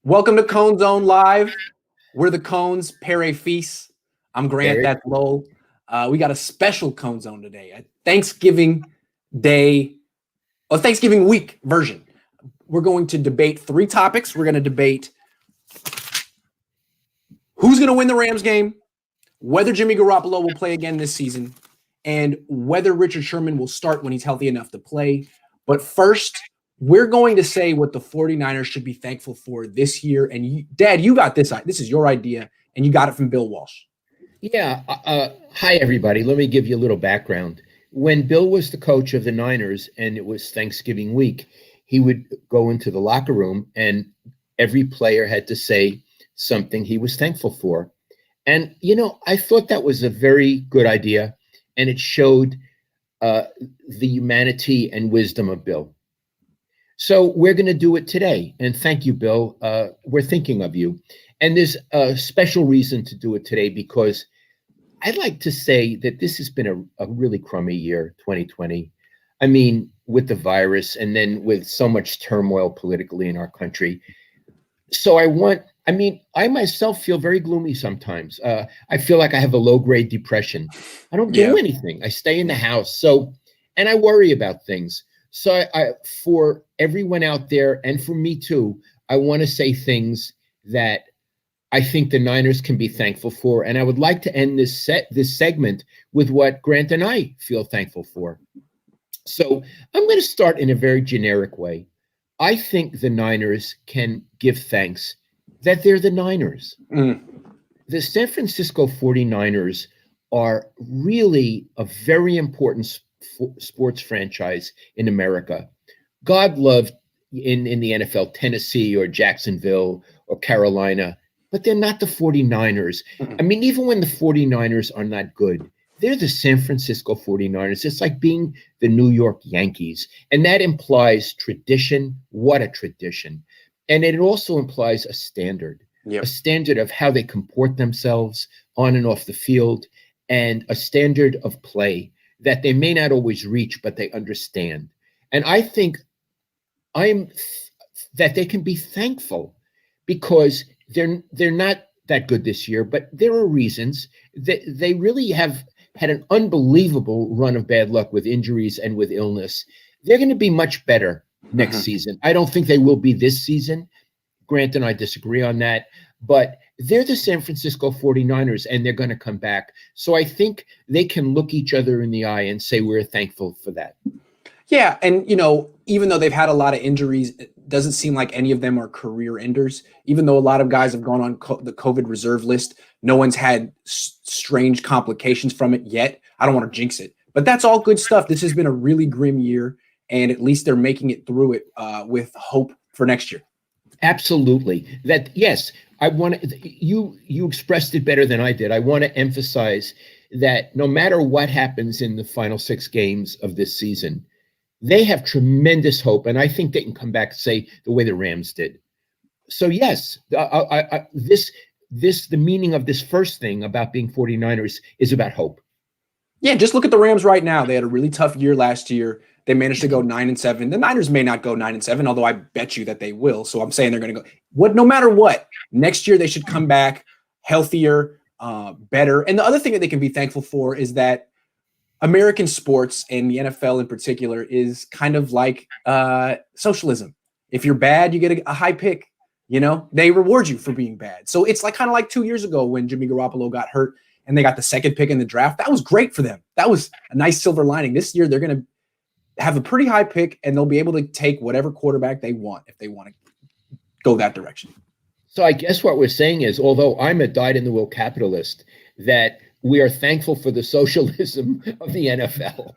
Welcome to Cohn Zohn Live. We're the Cohns, Pere Feast. I'm Grant, Very that's Lowell. We got a special Cohn Zone today, a Thanksgiving Day, a Thanksgiving week version. We're going to debate three topics. We're going to debate who's going to win the Rams game, whether Jimmy Garoppolo will play again this season, and whether Richard Sherman will start when he's healthy enough to play. But first, we're going to say what the 49ers should be thankful for this year. And Dad, you got this. This is your idea, and you got it from Bill Walsh. Yeah. Hi, everybody. Let me give you a little background. When Bill was the coach of the Niners and it was Thanksgiving week, he would go into the locker room and every player had to say something he was thankful for. And, I thought that was a very good idea. And it showed the humanity and wisdom of Bill. So we're going to do it today. And thank you, Bill. We're thinking of you. And there's a special reason to do it today because I'd like to say that this has been a really crummy year, 2020. I mean, with the virus and then with so much turmoil politically in our country. So I myself feel very gloomy sometimes. I feel like I have a low-grade depression. I don't do anything. I stay in the house. And I worry about things. So for everyone out there and for me too, I want to say things that I think the Niners can be thankful for. And I would like to end this segment with what Grant and I feel thankful for. So I'm going to start in a very generic way. I think the Niners can give thanks that they're the Niners. The San Francisco 49ers are really a very important sports franchise in America. God loved in the NFL, Tennessee or Jacksonville or Carolina, but they're not the 49ers. I mean, even when the 49ers are not good, they're the San Francisco 49ers. It's like being the New York Yankees. And that implies tradition. What a tradition. And it also implies a standard of how they comport themselves on and off the field, and a standard of play that they may not always reach, but they understand. And I think that they can be thankful because they're not that good this year, but there are reasons that they really have had an unbelievable run of bad luck with injuries and with illness. They're going to be much better next season. I don't think they will be this season. Grant and I disagree on that, but they're the San Francisco 49ers and they're going to come back. So I think they can look each other in the eye and say, we're thankful for that. Yeah. And, even though they've had a lot of injuries, it doesn't seem like any of them are career enders. Even though a lot of guys have gone on the COVID reserve list, no one's had strange complications from it yet. I don't want to jinx it, but that's all good stuff. This has been a really grim year, and at least they're making it through it with hope for next year. Absolutely. Yes, I want you expressed it better than I did. I want to emphasize that no matter what happens in the final 6 games of this season, they have tremendous hope, and I think they can come back and say the way the Rams did. So yes, the meaning of this first thing about being 49ers is about hope. Yeah, just look at the Rams right now. They had a really tough year last year. They managed to go 9-7. The Niners may not go 9-7, although I bet you that they will. So I'm saying they're going to go. No matter what, next year they should come back healthier, better. And the other thing that they can be thankful for is that American sports, and the NFL in particular, is kind of like socialism. If you're bad, you get a high pick. They reward you for being bad. So it's kind of like 2 years ago when Jimmy Garoppolo got hurt and they got the second pick in the draft. That was great for them. That was a nice silver lining. This year, they're going to have a pretty high pick, and they'll be able to take whatever quarterback they want if they want to go that direction. So I guess what we're saying is, although I'm a dyed-in-the-wool capitalist, that we are thankful for the socialism of the NFL.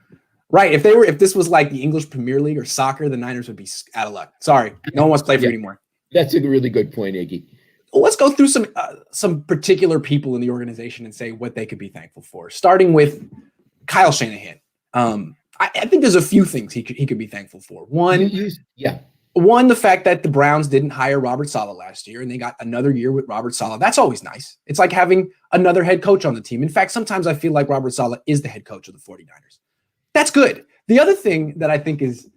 Right. If this was like the English Premier League or soccer, the Niners would be out of luck. Sorry, no one wants to play for you anymore. That's a really good point, Iggy. Well, let's go through some particular people in the organization and say what they could be thankful for. Starting with Kyle Shanahan. I think there's a few things he could be thankful for. One, the fact that the Browns didn't hire Robert Saleh last year and they got another year with Robert Saleh. That's always nice. It's like having another head coach on the team. In fact, sometimes I feel like Robert Saleh is the head coach of the 49ers. That's good. The other thing that I think is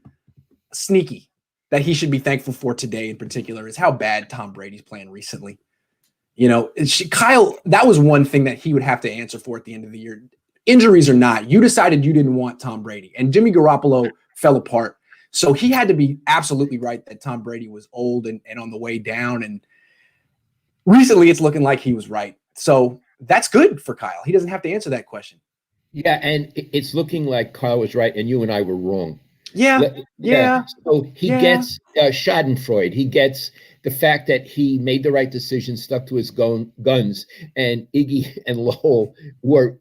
sneaky that he should be thankful for today in particular is how bad Tom Brady's playing recently. You know, Kyle, that was one thing that he would have to answer for at the end of the year. Injuries or not, you decided you didn't want Tom Brady, and Jimmy Garoppolo fell apart. So he had to be absolutely right that Tom Brady was old and on the way down. And recently it's looking like he was right. So that's good for Kyle. He doesn't have to answer that question. Yeah, and it's looking like Kyle was right and you and I were wrong. Yeah. So he gets Schadenfreude. He gets the fact that he made the right decision, stuck to his guns, and Iggy and Lowell were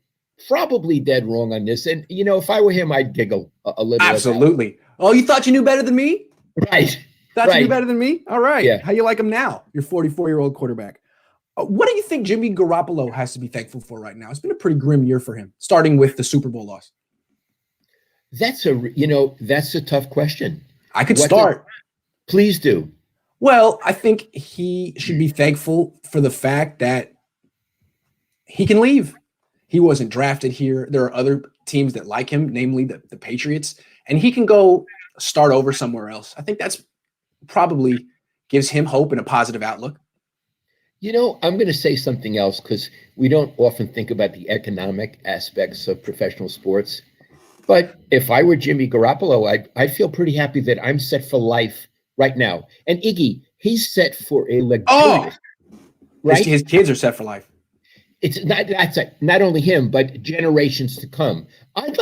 probably dead wrong on this. And, you know, if I were him, I'd giggle a little. Absolutely. Oh, you thought you knew better than me? Right. Thought you knew better than me? All right. Yeah. How you like him now? Your 44-year-old quarterback. What do you think Jimmy Garoppolo has to be thankful for right now? It's been a pretty grim year for him, starting with the Super Bowl loss. That's a tough question. I could start. Please do. Well, I think he should be thankful for the fact that he can leave. He wasn't drafted here. There are other teams that like him, namely the Patriots, and he can go start over somewhere else. I think that's probably gives him hope and a positive outlook. You know, I'm going to say something else because we don't often think about the economic aspects of professional sports. But if I were Jimmy Garoppolo, I'd feel pretty happy that I'm set for life right now. And Iggy, he's set for a luxurious, right? His kids are set for life. It's not only him, but generations to come. I would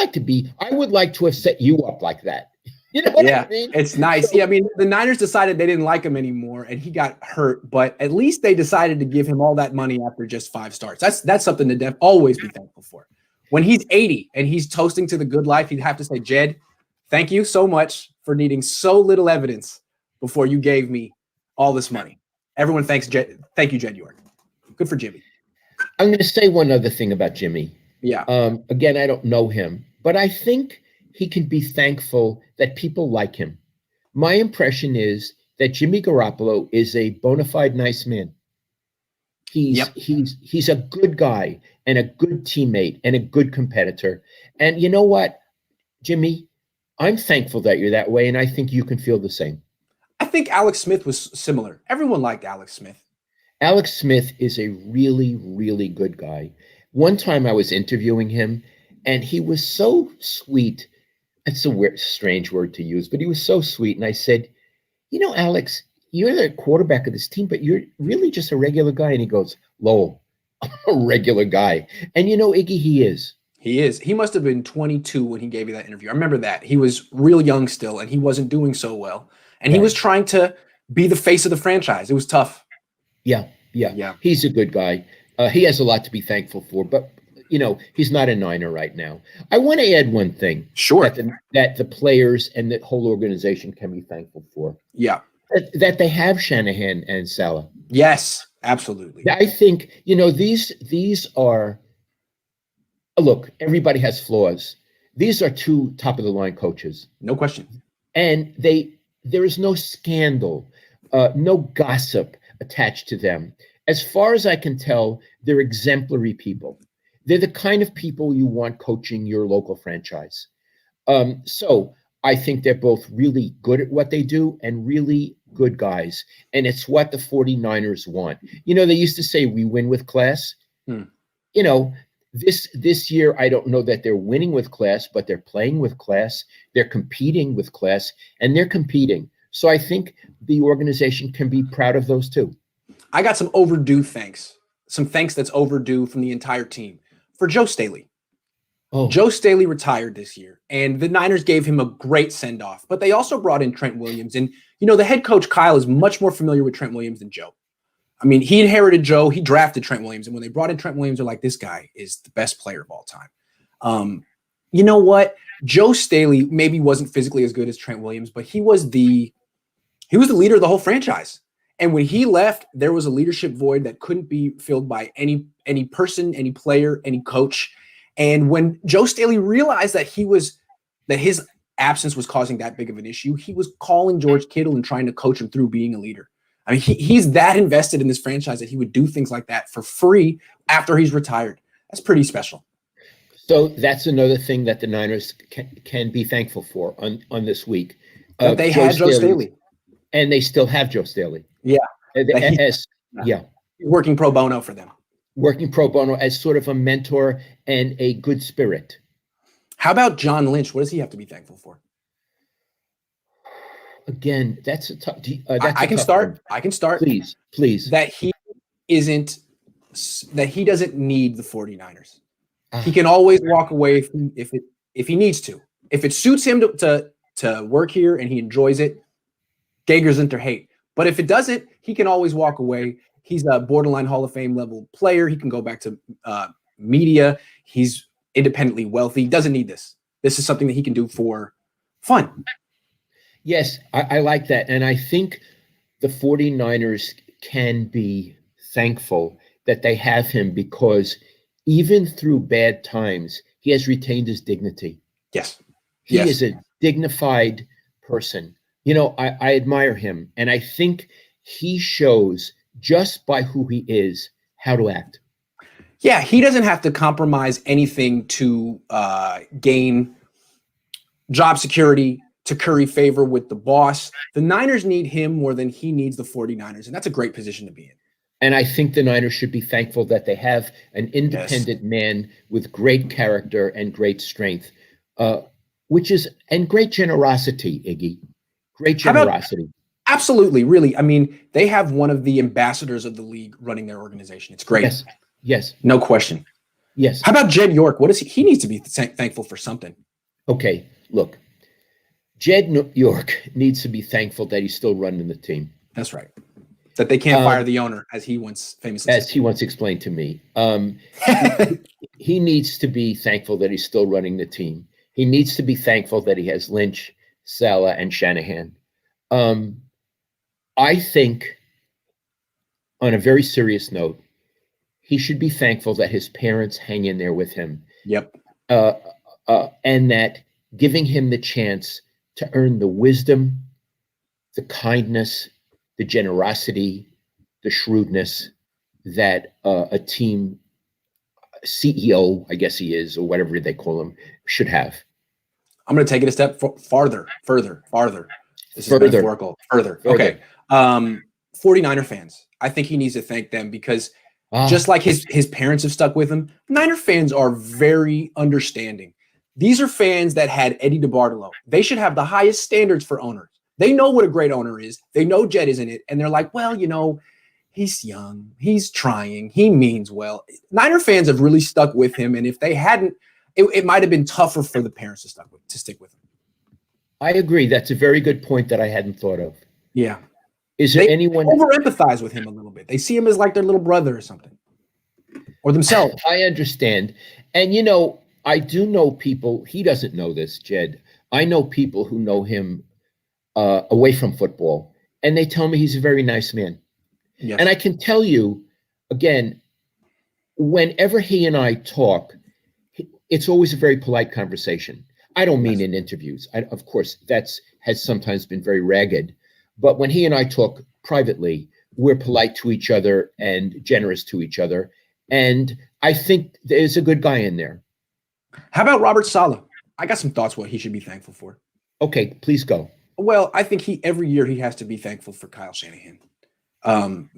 like to have set you up like that. You know what I mean? It's nice. Yeah, I mean, the Niners decided they didn't like him anymore, and he got hurt. But at least they decided to give him all that money after just 5 starts. That's something to always be thankful for. When he's 80 and he's toasting to the good life, he'd have to say, Jed, thank you so much for needing so little evidence before you gave me all this money. Everyone thanks Jed. Thank you, Jed York. Good for Jimmy. I'm going to say one other thing about Jimmy. Yeah. Again, I don't know him, but I think he can be thankful that people like him. My impression is that Jimmy Garoppolo is a bona fide nice man. He's a good guy and a good teammate and a good competitor. And you know what, Jimmy, I'm thankful that you're that way, and I think you can feel the same. I think Alex Smith was similar. Everyone liked Alex Smith. Alex Smith is a really, really good guy. One time I was interviewing him, and he was so sweet. It's a weird, strange word to use, but he was so sweet. And I said, you know, Alex, you're the quarterback of this team, but you're really just a regular guy. And he goes, Lowell, I'm a regular guy. And you know, Iggy, he is. He is. He must have been 22 when he gave you that interview. I remember that. He was real young still, and he wasn't doing so well. And he was trying to be the face of the franchise. It was tough. Yeah. He's a good guy. He has a lot to be thankful for, but you know, he's not a Niner right now. I want to add one thing. Sure. That the players and the whole organization can be thankful for. Yeah. That they have Shanahan and Salah. Yes, absolutely. I think, you know, these are, look, everybody has flaws. These are 2 top-of-the-line coaches. No question. And there is no scandal, no gossip attached to them. As far as I can tell, they're exemplary people. They're the kind of people you want coaching your local franchise. So I think they're both really good at what they do and really good guys. And it's what the 49ers want. You know, they used to say we win with class. You know, this year, I don't know that they're winning with class, but they're playing with class. They're competing with class, and they're competing. So I think the organization can be proud of those 2. I got some overdue thanks. Some thanks that's overdue from the entire team. For Joe Staley. Joe Staley retired this year, and the Niners gave him a great send-off, but they also brought in Trent Williams. And, you know, the head coach, Kyle, is much more familiar with Trent Williams than Joe. I mean, he inherited Joe. He drafted Trent Williams. And when they brought in Trent Williams, they're like, this guy is the best player of all time. You know what? Joe Staley maybe wasn't physically as good as Trent Williams, but he was the leader of the whole franchise. And when he left, there was a leadership void that couldn't be filled by any person, any player, any coach. And when Joe Staley realized that his absence was causing that big of an issue, he was calling George Kittle and trying to coach him through being a leader. I mean, he's that invested in this franchise that he would do things like that for free after he's retired. That's pretty special. So that's another thing that the Niners can be thankful for on this week. That they had Joe Staley. And they still have Joe Staley. Yeah. As Working pro bono for them. Working pro bono as sort of a mentor and a good spirit. How about John Lynch? What does he have to be thankful for? Again, that's a tough. I can start. I can start. Please. That he doesn't need the 49ers. He can always walk away if he needs to. If it suits him to work here and he enjoys it, Gagers into hate. But if it doesn't, he can always walk away. He's a borderline Hall of Fame level player. He can go back to media. He's independently wealthy. He doesn't need this. This is something that he can do for fun. Yes, I like that. And I think the 49ers can be thankful that they have him, because even through bad times, he has retained his dignity. Yes. He is a dignified person. I admire him. And I think he shows, just by who he is, how to act. Yeah, he doesn't have to compromise anything to gain job security, to curry favor with the boss. The Niners need him more than he needs the 49ers, and that's a great position to be in. And I think the Niners should be thankful that they have an independent man with great character and great strength, and great generosity, Iggy. Great generosity. Absolutely, really. I mean, they have one of the ambassadors of the league running their organization. It's great. Yes. No question. Yes. How about Jed York? What is he? He needs to be thankful for something. Okay, look. Jed York needs to be thankful that he's still running the team. That's right. That they can't fire the owner, as he once famously said. As he once explained to me. He needs to be thankful that he's still running the team. He needs to be thankful that he has Lynch, Saleh, and Shanahan. I think, on a very serious note, he should be thankful that his parents hang in there with him. Yep. And that giving him the chance to earn the wisdom, the kindness, the generosity, the shrewdness that a team CEO, I guess he is, or whatever they call him, should have. I'm going to take it a step further. This is metaphorical. Further. Okay. 49er fans. I think he needs to thank them, because just like his parents have stuck with him, Niner fans are very understanding. These are fans that had Eddie DeBartolo. They should have the highest standards for owners. They know what a great owner is. They know Jed is in it. And they're like, well, he's young. He's trying. He means well. Niner fans have really stuck with him. And if they hadn't, it might have been tougher for the parents to stick with him. I agree. That's a very good point that I hadn't thought of. Yeah. Is there anyone over-empathize with him a little bit? They see him as like their little brother or something, or themselves. I understand. And, I do know people, he doesn't know this, Jed. I know people who know him away from football, and they tell me he's a very nice man. Yes. And I can tell you, again, whenever he and I talk, it's always a very polite conversation. I don't mean in interviews. Of course, has sometimes been very ragged. But when he and I talk privately, we're polite to each other and generous to each other. And I think there's a good guy in there. How about Robert Saleh? I got some thoughts what he should be thankful for. Okay, please go. Well, I think every year he has to be thankful for Kyle Shanahan.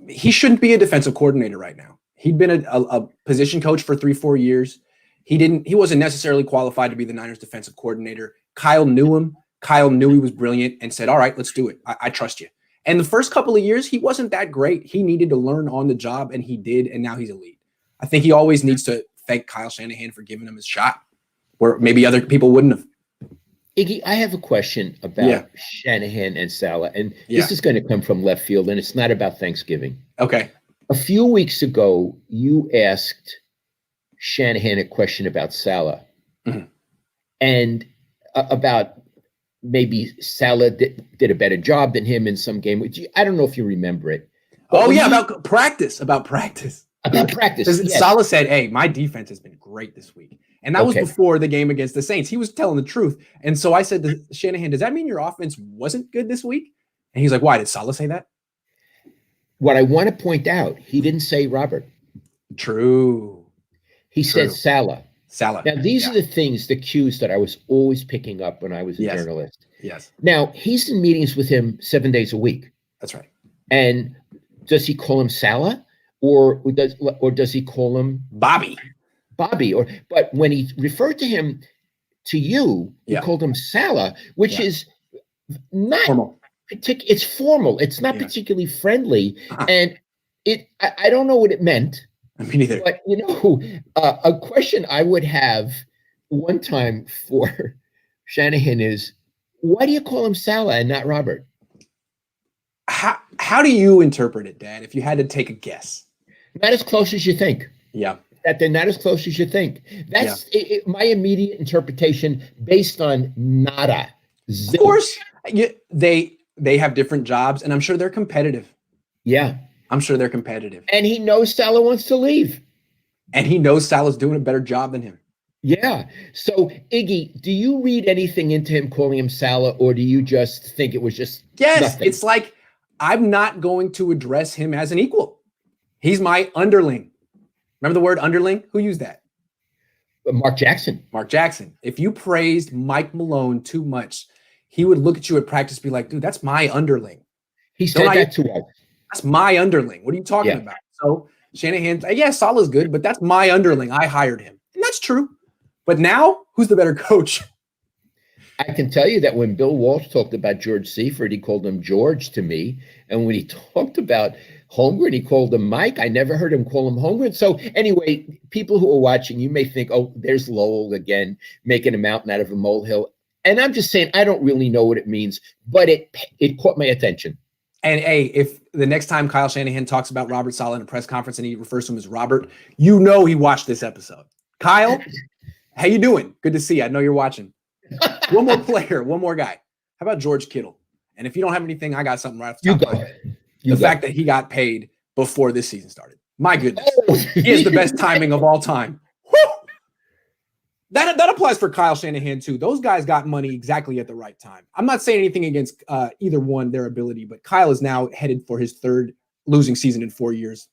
He shouldn't be a defensive coordinator right now. He'd been a position coach for 3-4 years. He wasn't necessarily qualified to be the Niners defensive coordinator. Kyle knew him. Kyle knew he was brilliant and said, all right, let's do it. I trust you. And the first couple of years, he wasn't that great. He needed to learn on the job, and he did, and now he's elite. I think he always needs to thank Kyle Shanahan for giving him his shot, where maybe other people wouldn't have. Iggy, I have a question about Shanahan and Saleh, and this is going to come from left field, and it's not about Thanksgiving. Okay. A few weeks ago, you asked Shanahan a question about Saleh, and about maybe Saleh did a better job than him in some game. I don't know if you remember it. About practice. About practice. Yes. Saleh said, hey, my defense has been great this week. And that was before the game against the Saints. He was telling the truth. And so I said to Shanahan, does that mean your offense wasn't good this week? And he's like, why? Did Saleh say that? What I want to point out, he didn't say Robert. True. He said Saleh. Saleh. Now, these are the cues that I was always picking up when I was a journalist. Yes, Now, he's in meetings with him 7 days a week. that's right. And does he call him Salah, or does he call him Bobby. Bobby? But when he referred to him to you, he Yeah. called him Salah, which Yeah. is not Formal. it's formal. It's not Yeah. particularly friendly. Uh-huh. And I don't know what it meant. Me neither. But a question I would have one time for Shanahan is, why do you call him Salah and not Robert? How do you interpret it, Dad, if you had to take a guess? Not as close as you think. Yeah. That they're not as close as you think. That's my immediate interpretation based on nada. Of course, they have different jobs, and I'm sure they're competitive. Yeah. I'm sure they're competitive. And he knows Salah wants to leave. And he knows Salah's doing a better job than him. Yeah. So, Iggy, do you read anything into him calling him Salah, or do you just think it was just nothing? It's like, I'm not going to address him as an equal. He's my underling. Remember the word underling? Who used that? Mark Jackson. Mark Jackson. If you praised Mike Malone too much, he would look at you at practice and be like, dude, that's my underling. He said that to us. That's my underling. What are you talking about? So Shanahan, Salah's good, but that's my underling. I hired him. And that's true. But now, who's the better coach? I can tell you that when Bill Walsh talked about George Seifert, he called him George to me. And when he talked about Holmgren, he called him Mike. I never heard him call him Holmgren. So anyway, people who are watching, you may think, oh, there's Lowell again, making a mountain out of a molehill. And I'm just saying, I don't really know what it means, but it caught my attention. And hey, if the next time Kyle Shanahan talks about Robert Saleh in a press conference and he refers to him as Robert, you know he watched this episode. Kyle, how you doing? Good to see you. I know you're watching. One more player, one more guy. How about George Kittle? And if you don't have anything, I got something right off the top of my head. The fact that he got paid before this season started. My goodness. He is the best timing of all time. Woo! That applies for Kyle Shanahan too. Those guys got money exactly at the right time. I'm not saying anything against either one, their ability, but Kyle is now headed for his third losing season in 4 years.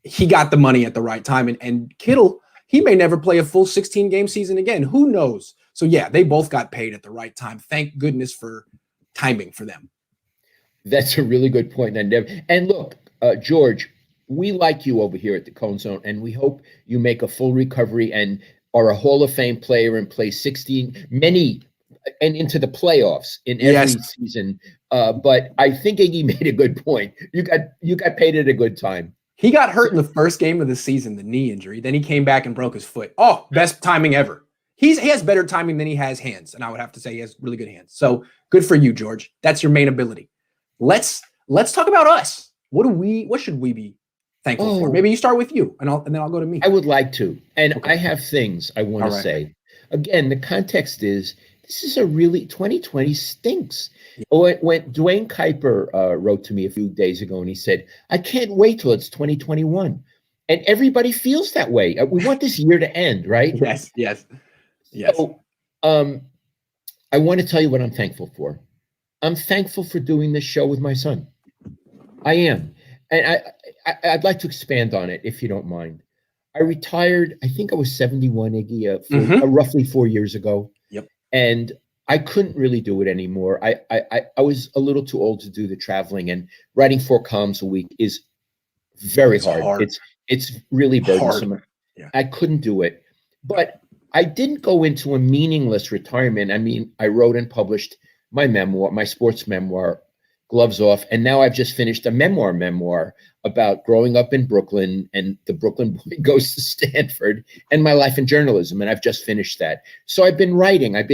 He got the money at the right time. And Kittle, he may never play a full 16-game season again. Who knows? So yeah, they both got paid at the right time. Thank goodness for timing for them. That's a really good point. And look, George, we like you over here at the Cohn Zohn, and we hope you make a full recovery and are a Hall of Fame player and play 16, many, and into the playoffs in every season. But I think Iggy made a good point. You got paid at a good time. He got hurt in the first game of the season, the knee injury. Then he came back and broke his foot. Oh, best timing ever. He has better timing than he has hands, and I would have to say he has really good hands. So good for you, George. That's your main ability. Let's talk about us. What should we be thankful for? Maybe you start with you, and then I'll go to me. I would like to, and okay. I have things I want to say. Again, the context is this is a really 2020 stinks. Yeah. When Dwayne Kuiper wrote to me a few days ago, and he said, "I can't wait till it's 2021," and everybody feels that way. We want this year to end, right? Yes. So, I want to tell you what I'm thankful for. I'm thankful for doing this show with my son. I am. And I'd like to expand on it, if you don't mind. I retired, I think I was 71, Iggy, roughly 4 years ago. Yep. And I couldn't really do it anymore. I was a little too old to do the traveling, and writing 4 columns a week is very hard. It's really burdensome. Yeah. I couldn't do it. But I didn't go into a meaningless retirement. I mean, I wrote and published my memoir, my sports memoir, Gloves Off. And now I've just finished a memoir about growing up in Brooklyn and the Brooklyn boy goes to Stanford and my life in journalism. And I've just finished that. So I've been writing. And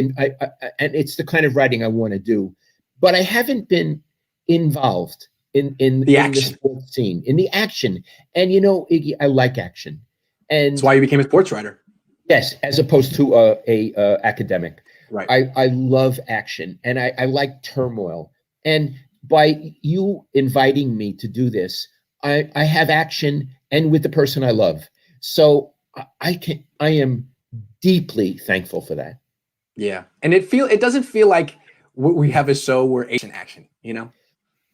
it's the kind of writing I want to do, but I haven't been involved in the sports scene, in the action. And, Iggy, I like action. And that's why you became a sports writer. Yes, as opposed to a academic. Right. I love action, and I like turmoil. And by you inviting me to do this, I have action, and with the person I love. So I am deeply thankful for that. Yeah, and it doesn't feel like we have a show where action.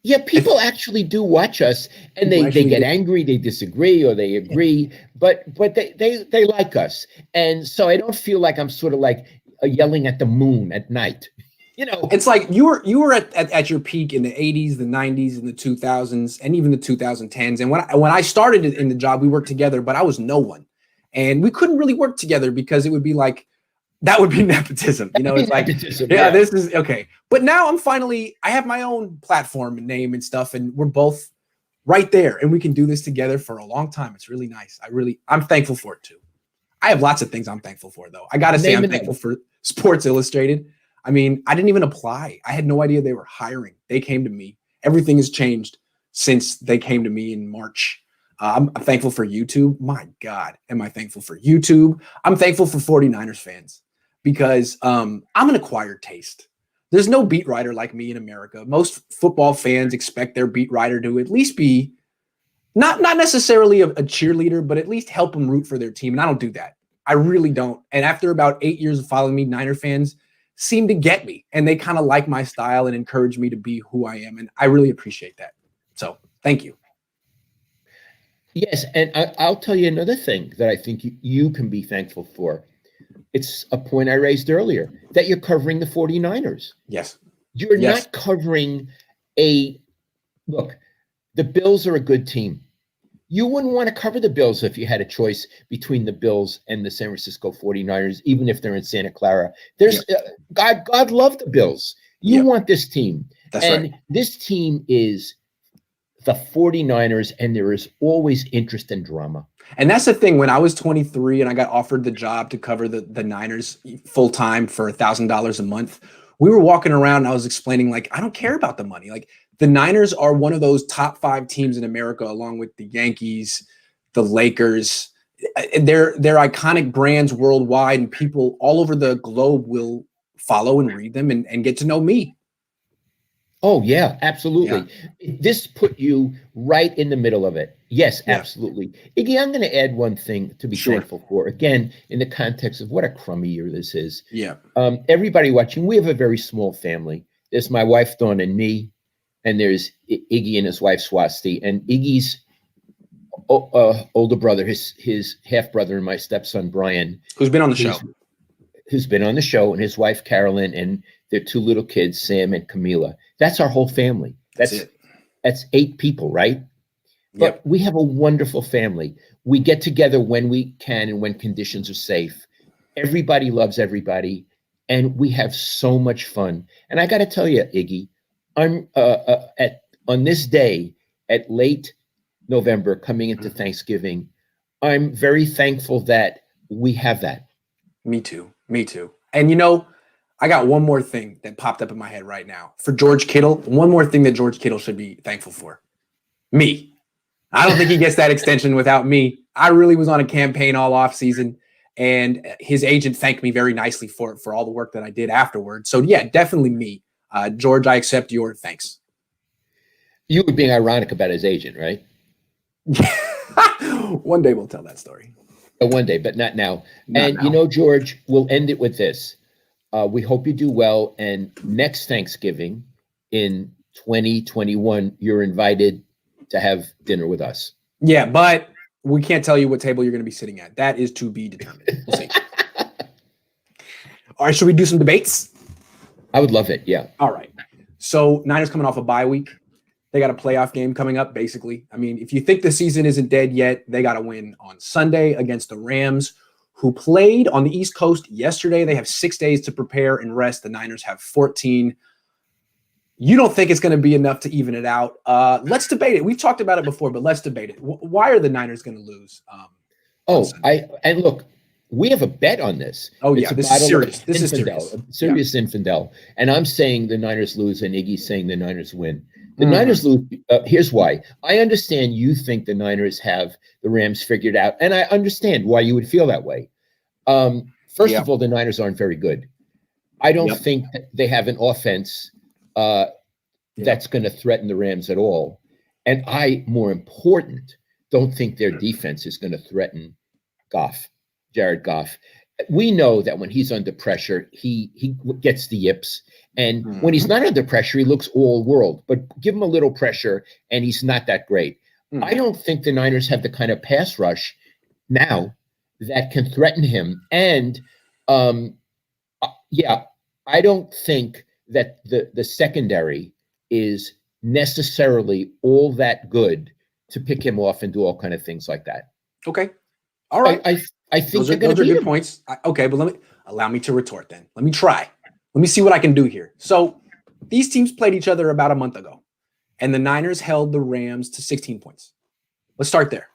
Yeah, people actually do watch us, and they get angry, they disagree, or they agree, but they like us. And so I don't feel like I'm sort of like yelling at the moon at night. You know, It's like you were at your peak in the 80s, the 90s, and the 2000s, and even the 2010s. And when I started in the job, we worked together, but I was no one. And we couldn't really work together because it would be like, that would be nepotism. You know, it's like, yeah, this is okay. But now I have my own platform and name and stuff, and we're both right there, and we can do this together for a long time. It's really nice. I'm thankful for it too. I have lots of things I'm thankful for, though. I got to say, I'm thankful for Sports Illustrated. I mean, I didn't even apply. I had no idea they were hiring. They came to me. Everything has changed since they came to me in March. I'm thankful for YouTube. My God, am I thankful for YouTube? I'm thankful for 49ers fans because I'm an acquired taste. There's no beat writer like me in America. Most football fans expect their beat writer to at least be not necessarily a cheerleader, but at least help them root for their team. And I don't do that. I really don't. And after about 8 years of following me, Niner fans seem to get me, and they kind of like my style and encourage me to be who I am. And I really appreciate that. So thank you. Yes. And I'll tell you another thing that I think you can be thankful for. It's a point I raised earlier, that you're covering the 49ers. Yes. You're not covering look, the Bills are a good team. You wouldn't want to cover the Bills if you had a choice between the Bills and the San Francisco 49ers, even if they're in Santa Clara. God love the Bills. You want this team. That's and right. This team is the 49ers, and there is always interest and drama. And that's the thing. When I was 23 and I got offered the job to cover the Niners full time for $1,000 a month, we were walking around and I was explaining, like, I don't care about the money. Like, the Niners are one of those top 5 teams in America, along with the Yankees, the Lakers. They're iconic brands worldwide, and people all over the globe will follow and read them and get to know me. Oh, yeah, absolutely. Yeah. This put you right in the middle of it. Yes, absolutely. Iggy, I'm going to add one thing to be thankful for. Again, in the context of what a crummy year this is. Yeah. Everybody watching, we have a very small family. There's my wife, Dawn, and me. And there's Iggy and his wife, Swasti. And Iggy's older brother, his half-brother, and my stepson, Brian. Who's been on the show. Who's been on the show, and his wife, Carolyn, and their 2 little kids, Sam and Camila. That's our whole family. That's 8 people, right? But we have a wonderful family. We get together when we can and when conditions are safe. Everybody loves everybody, and we have so much fun. And I got to tell you, Iggy, I'm on this day at late November, coming into Thanksgiving, I'm very thankful that we have that. Me too. And you know, I got one more thing that popped up in my head right now for George Kittle. One more thing that George Kittle should be thankful for. Me. I don't think he gets that extension without me. I really was on a campaign all off season, and his agent thanked me very nicely for all the work that I did afterwards. So yeah, definitely me. George, I accept your thanks. You were being ironic about his agent, right? One day we'll tell that story. One day, but not now. You know, George, we'll end it with this. We hope you do well. And next Thanksgiving in 2021, you're invited to have dinner with us. Yeah, but we can't tell you what table you're going to be sitting at. That is to be determined. We'll see. All right, should we do some debates? I would love it. Yeah. All right. So Niners coming off a bye week. They got a playoff game coming up, basically. I mean, if you think the season isn't dead yet, they got to win on Sunday against the Rams, who played on the East Coast yesterday. They have 6 days to prepare and rest. The Niners have 14. You don't think it's going to be enough to even it out. Let's debate it. We've talked about it before, but let's debate it. Why are the Niners going to lose? And look, we have a bet on this. Oh, yeah. This is serious. This is serious. Serious infidel. And I'm saying the Niners lose, and Iggy's saying the Niners win. The Niners lose. Here's why. I understand you think the Niners have the Rams figured out, and I understand why you would feel that way. First of all, the Niners aren't very good. I don't think that they have an offense that's going to threaten the Rams at all. And more important, don't think their defense is going to threaten Jared Goff. We know that when he's under pressure, he gets the yips. And when he's not under pressure, he looks all world. But give him a little pressure, and he's not that great. I don't think the Niners have the kind of pass rush now that can threaten him. And I don't think that the secondary is necessarily all that good to pick him off and do all kind of things like that. Okay. All right. I think those are good points. Okay, but allow me to retort then. Let me try. Let me see what I can do here. So these teams played each other about a month ago, and the Niners held the Rams to 16 points. Let's start there.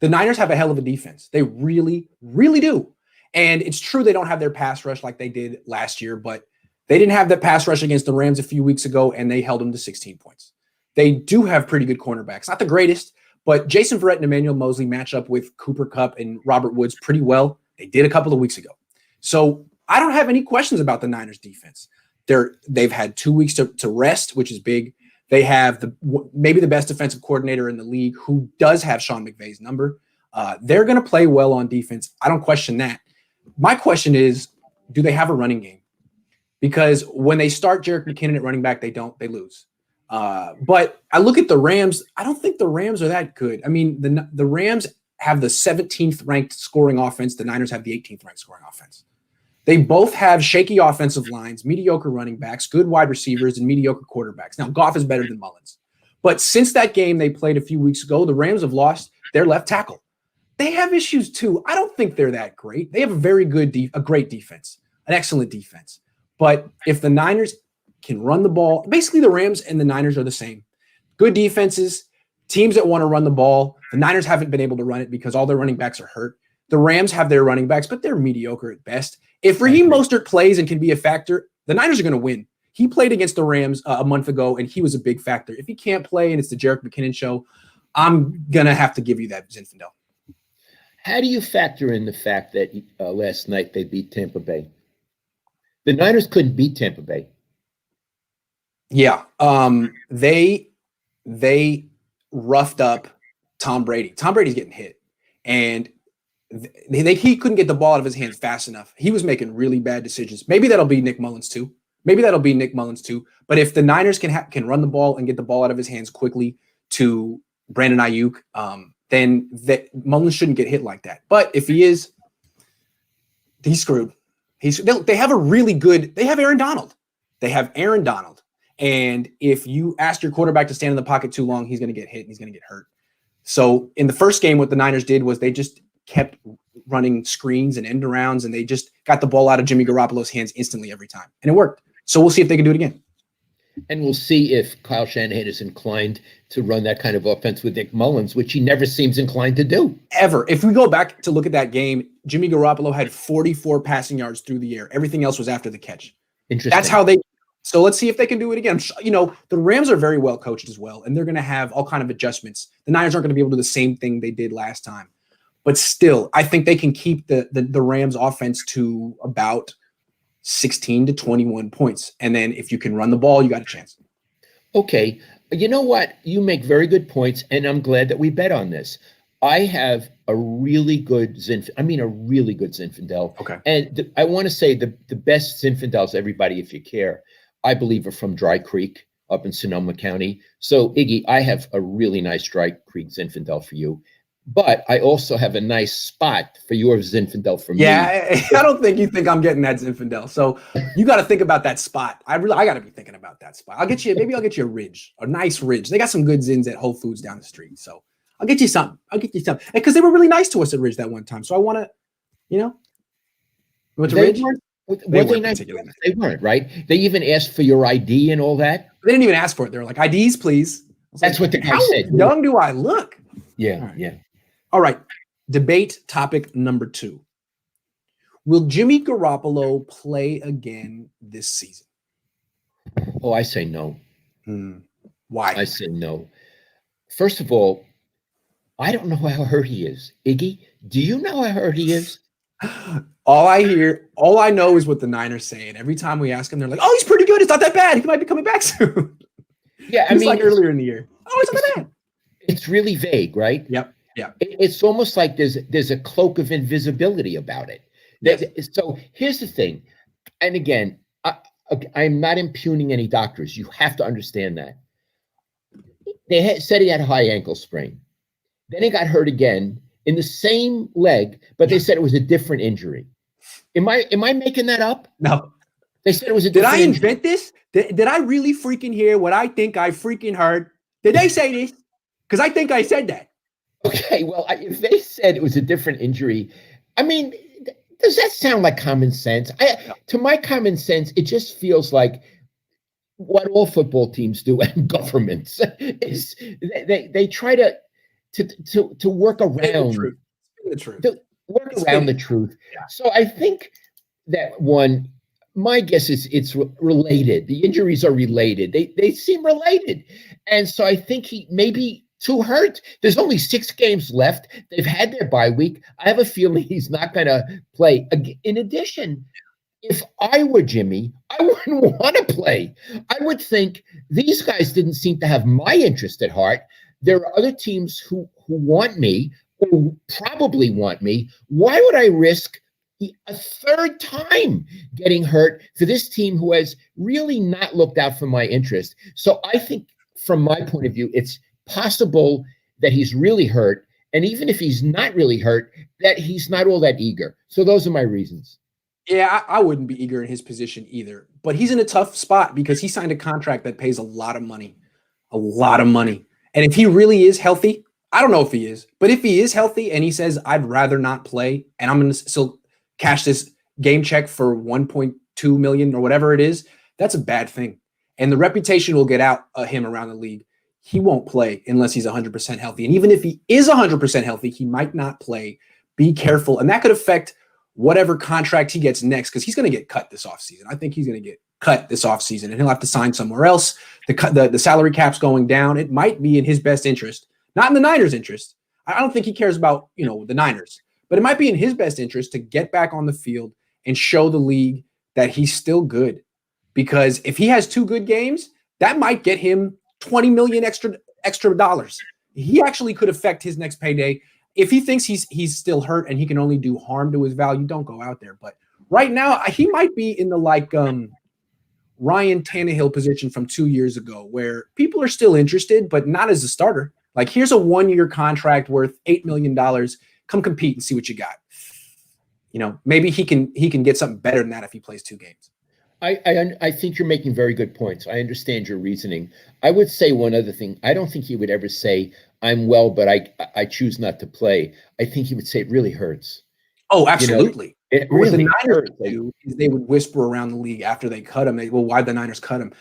The Niners have a hell of a defense. They really, really do. And it's true they don't have their pass rush like they did last year, but they didn't have that pass rush against the Rams a few weeks ago, and they held them to 16 points. They do have pretty good cornerbacks. Not the greatest, but Jason Verrett and Emmanuel Mosley match up with Cooper Kupp and Robert Woods pretty well. They did a couple of weeks ago. So I don't have any questions about the Niners defense. They've had 2 weeks to rest, which is big. They have maybe the best defensive coordinator in the league who does have Sean McVay's number. They're going to play well on defense. I don't question that. My question is, do they have a running game? Because when they start Jerick McKinnon at running back, they lose. But I look at the Rams. I don't think the Rams are that good. I mean, the Rams have the 17th ranked scoring offense. The Niners have the 18th ranked scoring offense. They both have shaky offensive lines, mediocre running backs, good wide receivers, and mediocre quarterbacks. Now, Goff is better than Mullins. But since that game they played a few weeks ago, the Rams have lost their left tackle. They have issues too. I don't think they're that great. They have a great defense, an excellent defense. But if the Niners can run the ball, basically the Rams and the Niners are the same. Good defenses, teams that want to run the ball. The Niners haven't been able to run it because all their running backs are hurt. The Rams have their running backs, but they're mediocre at best. If Raheem Mostert plays and can be a factor, the Niners are going to win. He played against the Rams a month ago, and he was a big factor. If he can't play and it's the Jerick McKinnon show, I'm going to have to give you that, Zinfandel. How do you factor in the fact that last night they beat Tampa Bay? The Niners couldn't beat Tampa Bay. Yeah. They roughed up Tom Brady. Tom Brady's getting hit. And he couldn't get the ball out of his hands fast enough. He was making really bad decisions. Maybe that'll be Nick Mullins too. But if the Niners can run the ball and get the ball out of his hands quickly to Brandon Ayuk, then Mullins shouldn't get hit like that. But if he is, he's screwed. They have Aaron Donald. They have Aaron Donald. And if you ask your quarterback to stand in the pocket too long, he's going to get hit and he's going to get hurt. So in the first game, what the Niners did was they just kept running screens and end arounds, and they just got the ball out of Jimmy Garoppolo's hands instantly every time. And it worked. So we'll see if they can do it again. And we'll see if Kyle Shanahan is inclined to run that kind of offense with Nick Mullins, which he never seems inclined to do. Ever. If we go back to look at that game, Jimmy Garoppolo had 44 passing yards through the air. Everything else was after the catch. Interesting. That's how so let's see if they can do it again. The Rams are very well coached as well, and they're going to have all kind of adjustments. The Niners aren't going to be able to do the same thing they did last time. But still, I think they can keep the Rams offense to about 16 to 21 points. And then if you can run the ball, you got a chance. Okay. You know what? You make very good points, and I'm glad that we bet on this. I have a really good Zinfandel. Okay. And I want to say the best Zinfandels, everybody, if you care, I believe are from Dry Creek up in Sonoma County. So, Iggy, I have a really nice Dry Creek Zinfandel for you. But I also have a nice spot for your Zinfandel for me. Yeah, I don't think you think I'm getting that Zinfandel. So you got to think about that spot. I got to be thinking about that spot. I'll get you a Ridge, a nice Ridge. They got some good Zins at Whole Foods down the street. So I'll get you something. Because they were really nice to us at Ridge that one time. So I want to, you went to Ridge? They weren't, right? They even asked for your ID and all that. They didn't even ask for it. They were like, IDs, please. That's what the guy said. How young do I look? Yeah, yeah. All right. Debate topic number 2. Will Jimmy Garoppolo play again this season? Oh, I say no. Why? I say no. First of all, I don't know how hurt he is. Iggy, do you know how hurt he is? All I know is what the Niners saying. Every time we ask him, they're like, "Oh, he's pretty good. It's not that bad. He might be coming back soon." Yeah, I mean, like earlier in the year. Oh, it's not that bad. It's really vague, right? Yep. Yeah. It's almost like there's a cloak of invisibility about it. Yes. So here's the thing, and again, I'm not impugning any doctors. You have to understand that. They said he had a high ankle sprain. Then he got hurt again in the same leg, but they said it was a different injury. Am I making that up? No. They said it was a Did different I invent injury. this? Did I really freaking hear what I think I freaking heard? Did they say this? Because I think I said that. Okay, well, if they said it was a different injury, I mean, does that sound like common sense? To my common sense, it just feels like what all football teams do and governments is they try to work around The truth. to work around the truth. Yeah. So I think that one, my guess is it's related. The injuries are related. They seem related, and so I think he maybe too hurt. There's only 6 games left. They've had their bye week. I have a feeling he's not going to play. In addition, if I were Jimmy, I wouldn't want to play. I would think these guys didn't seem to have my interest at heart. There are other teams who want me, who probably want me. Why would I risk a third time getting hurt for this team who has really not looked out for my interest? So I think from my point of view, it's possible that he's really hurt. And even if he's not really hurt, that he's not all that eager. So those are my reasons. Yeah, I wouldn't be eager in his position either. But he's in a tough spot because he signed a contract that pays a lot of money. A lot of money. And if he really is healthy, I don't know if he is, but if he is healthy and he says, I'd rather not play, and I'm going to still cash this game check for 1.2 million or whatever it is, that's a bad thing. And the reputation will get out of him around the league. He won't play unless he's 100% healthy. And even if he is 100% healthy, he might not play. Be careful. And that could affect whatever contract he gets next, because he's going to get cut this offseason. I think he's going to get cut this offseason, and he'll have to sign somewhere else. The salary cap's going down. It might be in his best interest, not in the Niners' interest. I don't think he cares about, the Niners, but it might be in his best interest to get back on the field and show the league that he's still good. Because if he has 2 good games, that might get him 20 million extra dollars. He actually could affect his next payday. If he thinks he's still hurt and he can only do harm to his value, don't go out there. But right now, he might be in the Ryan Tannehill position from 2 years ago, where people are still interested, but not as a starter. Like, here's a 1-year contract worth $8 million. Come compete and see what you got. Maybe he can get something better than that if he plays 2 games. I think you're making very good points. I understand your reasoning. I would say one other thing. I don't think he would ever say, I'm well, but I choose not to play. I think he would say it really hurts. Oh, absolutely. It really what the Niners hurts. do is they would whisper around the league after they cut him. Why'd the Niners cut him?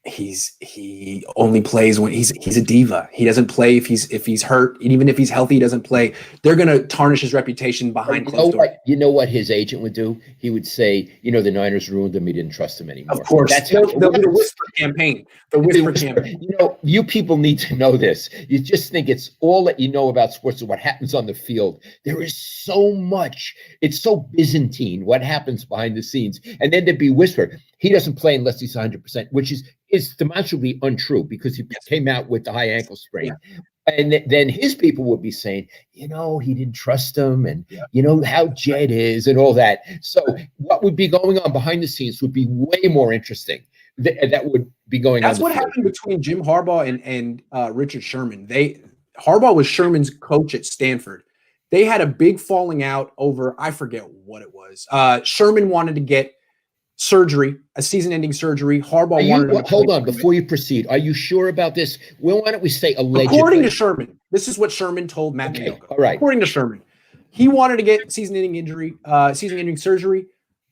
He only plays when he's a diva. He doesn't play if he's hurt. And even if he's healthy, he doesn't play. They're going to tarnish his reputation behind closed doors. You know what his agent would do? He would say, the Niners ruined him. He didn't trust him anymore. Of course. They'll do the whisper campaign. The whisper campaign. You people need to know this. You just think it's all that you know about sports and what happens on the field. There is so much. It's so Byzantine what happens behind the scenes. And then there'd be whisper. He doesn't play unless he's 100%, which is demonstrably untrue because he came out with the high ankle sprain. Yeah. And then his people would be saying, he didn't trust him and, how Jed is and all that. So what would be going on behind the scenes would be way more interesting. That would be going on. That's what happened between Jim Harbaugh and Richard Sherman. Harbaugh was Sherman's coach at Stanford. They had a big falling out over, I forget what it was. Sherman wanted to get surgery, a season-ending surgery. Harbaugh wanted to hold on before you proceed. Are you sure about this? Well, why don't we say allegedly? According to Sherman, this is what Sherman told Matt Maiocco. All right. According to Sherman, he wanted to get season-ending surgery.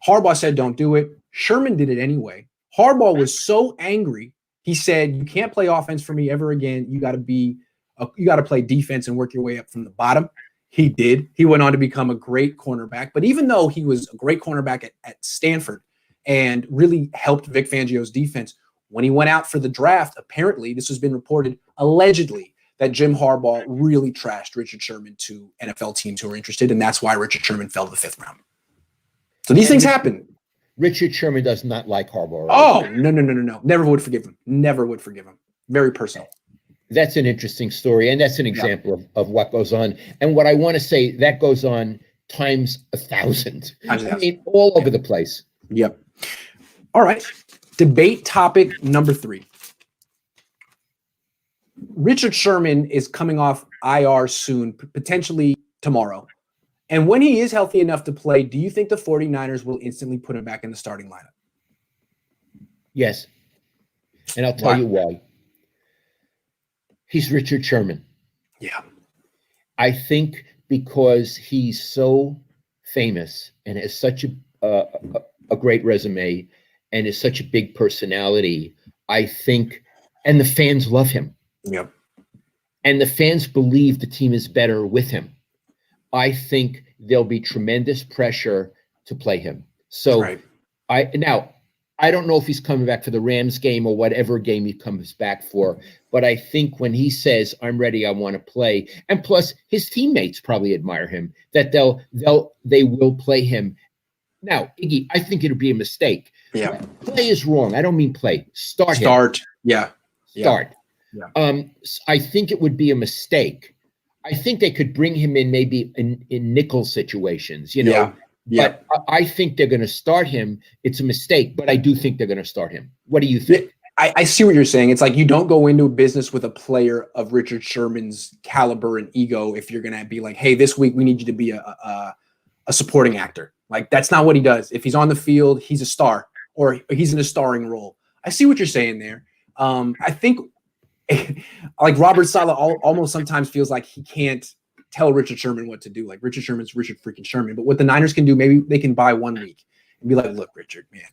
Harbaugh said, "Don't do it." Sherman did it anyway. Harbaugh was so angry, he said, "You can't play offense for me ever again. You got to play defense and work your way up from the bottom." He did. He went on to become a great cornerback. But even though he was a great cornerback at Stanford, and really helped Vic Fangio's defense, when he went out for the draft, apparently, this has been reported, allegedly, that Jim Harbaugh really trashed Richard Sherman to NFL teams who were interested, and that's why Richard Sherman fell to the 5th round. So these things happen. Richard Sherman does not like Harbaugh. Right? Oh, no. Never would forgive him. Never would forgive him. Very personal. That's an interesting story, and that's an example of what goes on. And what I want to say, that goes on times 1,000. I mean, all over the place. Yep. All right. Debate topic number 3. Richard Sherman is coming off IR soon, potentially tomorrow. And when he is healthy enough to play, do you think the 49ers will instantly put him back in the starting lineup? Yes. And I'll tell Why? you why. He's Richard Sherman. Yeah. I think because he's so famous and has such a great resume and is such a big personality, I think, and the fans love him. Yep. And the fans believe the team is better with him. I think there'll be tremendous pressure to play him. So Right. I don't know if he's coming back for the Rams game or whatever game he comes back for, but I think when he says, I'm ready, I want to play, and plus his teammates probably admire him, that they will play him. Now, Iggy, I think it'll be a mistake. Yeah. Play is wrong. I don't mean play. Start. Yeah. Start. Yeah. I think it would be a mistake. I think they could bring him in maybe in nickel situations, you know. Yeah. Yeah. But I think they're going to start him. It's a mistake, but I do think they're going to start him. What do you think? I see what you're saying. It's like you don't go into a business with a player of Richard Sherman's caliber and ego if you're going to be like, hey, this week we need you to be a supporting actor. Like, that's not what he does. If he's on the field, he's a star or he's in a starring role. I see what you're saying there. I think like Robert Saleh almost sometimes feels like he can't tell Richard Sherman what to do. Like, Richard Sherman's Richard freaking Sherman. But what the Niners can do, maybe they can buy 1 week and be like, look, Richard, man,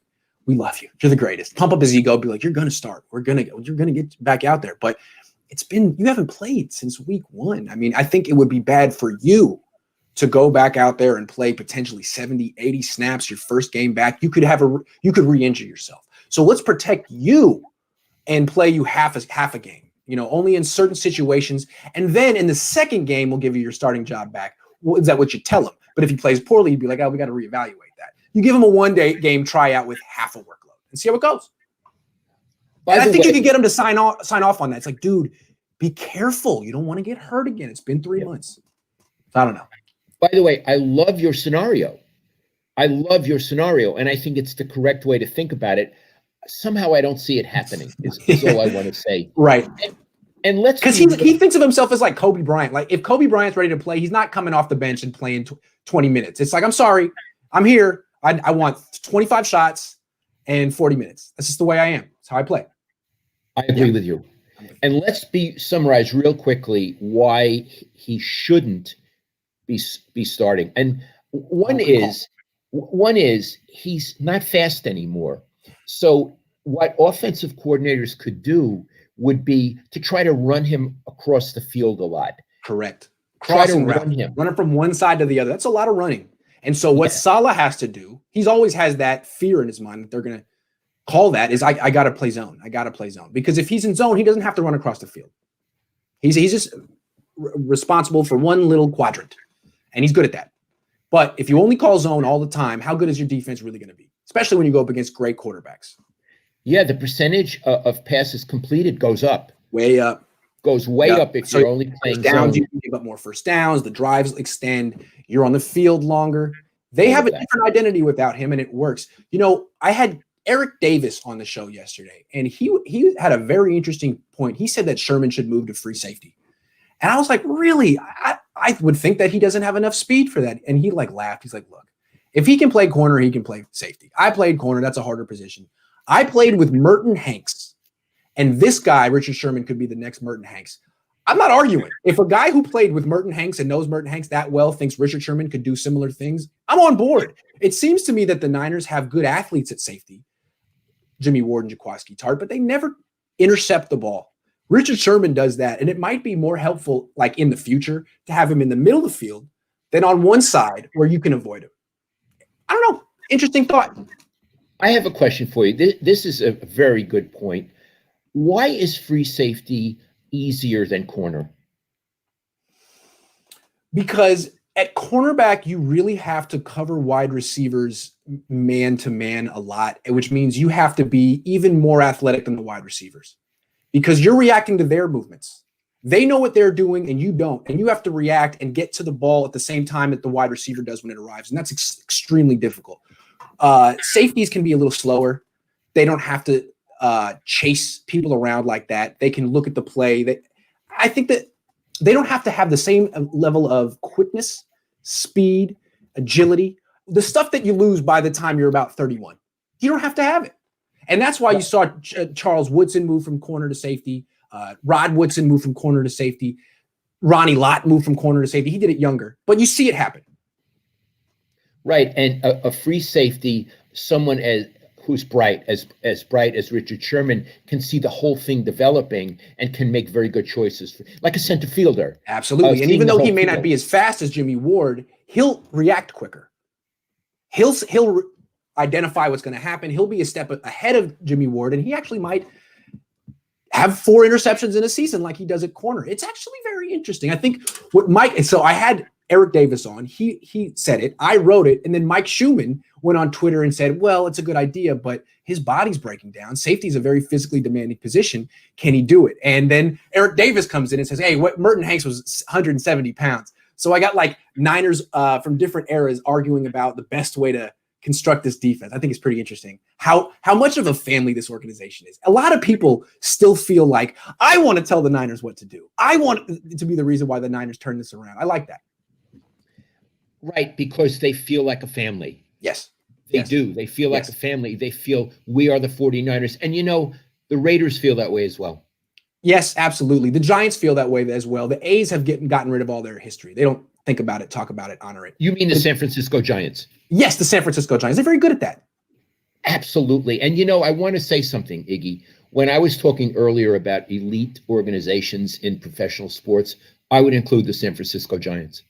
we love you. You're the greatest. Pump up his ego. Be like, you're going to start. You're going to get back out there. But you haven't played since week 1. I mean, I think it would be bad for you to go back out there and play potentially 70, 80 snaps your first game back. You could re-injure yourself. So let's protect you and play you half a game, you know, only in certain situations. And then in the second game, we'll give you your starting job back. Well, is that what you tell him? But if he plays poorly, you'd be like, oh, we got to reevaluate that. You give him a 1-day game tryout with half a workload and see how it goes. And I think you could get him to sign off on that. It's like, dude, be careful. You don't want to get hurt again. It's been 3 months. So I don't know. By the way, I love your scenario. And I think it's the correct way to think about it. Somehow I don't see it happening is all I want to say. Right. And let's, because he thinks of himself as like Kobe Bryant. Like, if Kobe Bryant's ready to play, he's not coming off the bench and playing 20 minutes. It's like, I'm sorry, I'm here. I want 25 shots and 40 minutes. That's just the way I am. That's how I play. I agree with you. And let's summarize real quickly why he shouldn't be starting. And one is he's not fast anymore. So what offensive coordinators could do would be to try to run him across the field a lot. Correct. Crossing route. Running from one side to the other. That's a lot of running. And so what Saleh has to do, he's always has that fear in his mind that they're going to call that is I got to play zone. I got to play zone. Because if he's in zone, he doesn't have to run across the field. He's just responsible for one little quadrant. And he's good at that. But if you only call zone all the time, how good is your defense really going to be? Especially when you go up against great quarterbacks. Yeah, the percentage of passes completed goes up. Way up. Goes way up if you're only playing downs. zone. You give up more first downs. The drives extend. You're on the field longer. They have a different identity without him, and it works. You know, I had Eric Davis on the show yesterday, and he had a very interesting point. He said that Sherman should move to free safety. And I was like, really? I would think that he doesn't have enough speed for that. And he laughed. He's like, look, if he can play corner, he can play safety. I played corner. That's a harder position. I played with Merton Hanks. And this guy, Richard Sherman, could be the next Merton Hanks. I'm not arguing. If a guy who played with Merton Hanks and knows Merton Hanks that well thinks Richard Sherman could do similar things, I'm on board. It seems to me that the Niners have good athletes at safety, Jimmy Ward and Jaquiski Tartt, but they never intercept the ball. Richard Sherman does that, and it might be more helpful, like in the future, to have him in the middle of the field than on one side where you can avoid him. I don't know. Interesting thought. I have a question for you. This is a very good point. Why is free safety easier than corner? Because at cornerback, you really have to cover wide receivers man to man a lot, which means you have to be even more athletic than the wide receivers because you're reacting to their movements. They know what they're doing and you don't, and you have to react and get to the ball at the same time that the wide receiver does when it arrives, and that's extremely difficult. Safeties can be a little slower. They don't have to chase people around like that. They can look at the play. I think that they don't have to have the same level of quickness, speed, agility, the stuff that you lose by the time you're about 31. You don't have to have it. And that's why you saw Charles Woodson move from corner to safety, Rod Woodson move from corner to safety, Ronnie Lott moved from corner to safety. He did it younger, but you see it happen. Right, and a free safety, someone who's bright as Richard Sherman, can see the whole thing developing and can make very good choices, like a center fielder. Absolutely, and even though he may not be as fast as Jimmy Ward, he'll react quicker. He'll identify what's going to happen. He'll be a step ahead of Jimmy Ward, and he actually might have 4 interceptions in a season like he does at corner. It's actually very interesting. I think what Mike, so I had Eric Davis on, he said it, I wrote it, and then Mike Schumann went on Twitter and said, well, it's a good idea, but his body's breaking down. Safety is a very physically demanding position. Can he do it? And then Eric Davis comes in and says, hey, Merton Hanks was 170 pounds. So I got like Niners from different eras arguing about the best way to construct this defense. I think it's pretty interesting how much of a family this organization is. A lot of people still feel like, I want to tell the Niners what to do. I want it to be the reason why the Niners turn this around. I like that. Right, because they feel like a family. Yes. They do. They feel like a family. They feel we are the 49ers. And, the Raiders feel that way as well. Yes, absolutely. The Giants feel that way as well. The A's have gotten rid of all their history. They don't think about it, talk about it, honor it. You mean the San Francisco Giants? Yes, the San Francisco Giants. They're very good at that. Absolutely. And, I want to say something, Iggy. When I was talking earlier about elite organizations in professional sports, I would include the San Francisco Giants.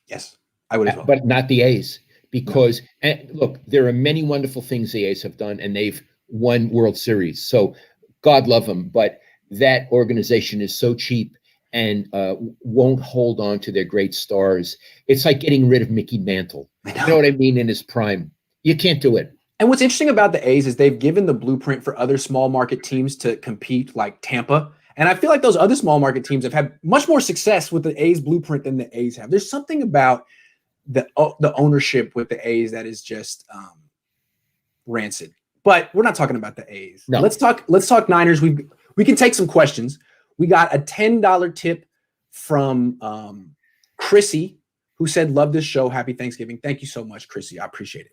Yes, I would as well. But not the A's. Because, and look, there are many wonderful things the A's have done, and they've won World Series. So God love them. But that organization is so cheap and won't hold on to their great stars. It's like getting rid of Mickey Mantle. You know what I mean? In his prime. You can't do it. And what's interesting about the A's is they've given the blueprint for other small market teams to compete, like Tampa. And I feel like those other small market teams have had much more success with the A's blueprint than the A's have. There's something about the ownership with the A's that is just rancid. But we're not talking about the A's. No. Let's talk Niners. We can take some questions. We got a $10 tip from Chrissy, who said, love this show. Happy Thanksgiving. Thank you so much, Chrissy. I appreciate it.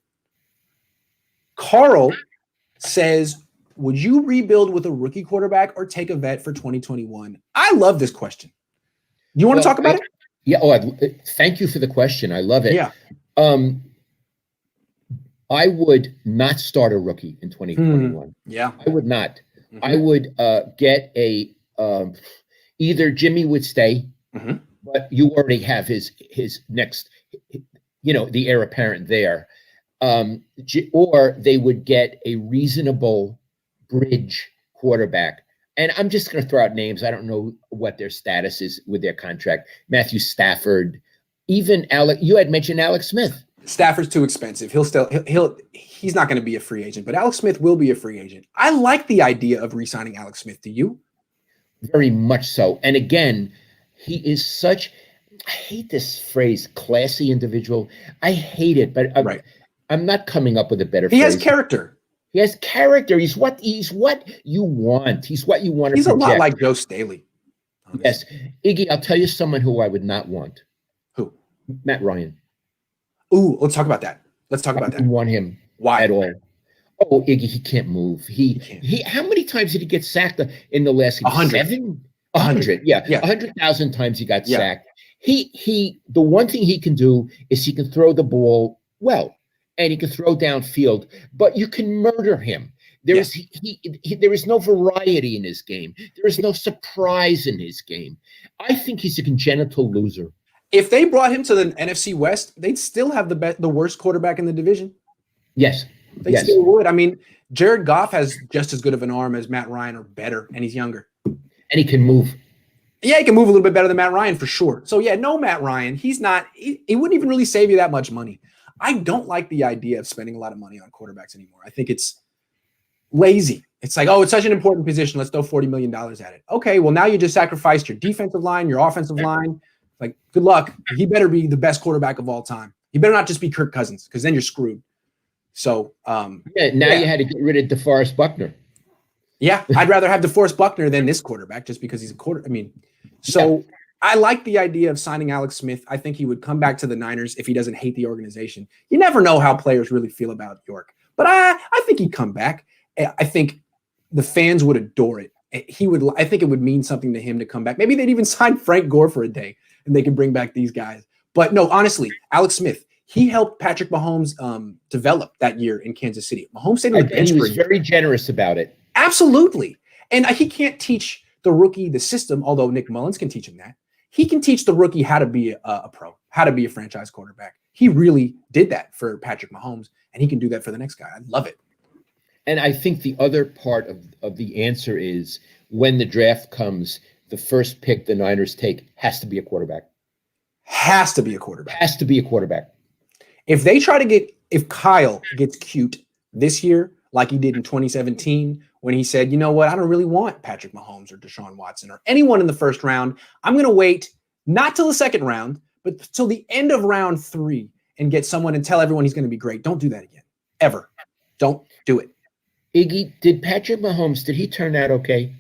Carl says, would you rebuild with a rookie quarterback or take a vet for 2021? I love this question. You want to talk about it? Yeah. Thank you for the question. I love it. Yeah. I would not start a rookie in 2021. Yeah. I would not. I would get either Jimmy would stay, but you already have his next, the heir apparent there. Or they would get a reasonable bridge quarterback. And I'm just going to throw out names. I don't know what their status is with their contract. Matthew Stafford, even you had mentioned Alex Smith. Stafford's too expensive. He's not going to be a free agent, but Alex Smith will be a free agent. I like the idea of re-signing Alex Smith. Do you? Very much so. And again, he is such, I hate this phrase, classy individual. I hate it, but I'm not coming up with a better phrase. He has character. He has character. He's what you want. He's what you want to project. He's a lot like Joe Staley. Honestly. Yes. Iggy, I'll tell you someone who I would not want. Who? Matt Ryan. Ooh, let's talk about that. I wouldn't want him. Why? At all. Oh, Iggy, he can't move. He how many times did he get sacked in the last game? 100. 100. Yeah. 100,000 times he got sacked. The one thing he can do is he can throw the ball well. And he can throw downfield, but you can murder him. There is no variety in his game. There is no surprise in his game. I think he's a congenital loser. If they brought him to the NFC West, they'd still have the worst quarterback in the division. Yes. They still would. I mean, Jared Goff has just as good of an arm as Matt Ryan or better, and he's younger. And he can move. Yeah, he can move a little bit better than Matt Ryan for sure. So, no Matt Ryan. He's not – he wouldn't even really save you that much money. I don't like the idea of spending a lot of money on quarterbacks anymore. I think it's lazy. It's like, it's such an important position. Let's throw $40 million at it. Okay, well, now you just sacrificed your defensive line, your offensive line. Like, good luck. He better be the best quarterback of all time. He better not just be Kirk Cousins, because then you're screwed. So, you had to get rid of DeForest Buckner. Yeah, I'd rather have DeForest Buckner than this quarterback just because he's a quarter. I mean, I like the idea of signing Alex Smith. I think he would come back to the Niners if he doesn't hate the organization. You never know how players really feel about York, but I think he'd come back. I think the fans would adore it. I think it would mean something to him to come back. Maybe they'd even sign Frank Gore for a day and they can bring back these guys. But no, honestly, Alex Smith, he helped Patrick Mahomes develop that year in Kansas City. Mahomes stayed on the bench. He was very generous about it. Absolutely. And he can't teach the rookie the system, although Nick Mullins can teach him that. He can teach the rookie how to be a pro, how to be a franchise quarterback. He really did that for Patrick Mahomes, and he can do that for the next guy. I love it. And I think the other part of the answer is when the draft comes, the first pick the Niners take has to be a quarterback. Has to be a quarterback. Has to be a quarterback. If Kyle gets cute this year, like he did in 2017, when he said, you know what, I don't really want Patrick Mahomes or Deshaun Watson or anyone in the first round. I'm going to wait not till the second round, but till the end of round 3 and get someone and tell everyone he's going to be great. Don't do that again. Ever. Don't do it. Iggy, did Patrick Mahomes, did he turn out okay?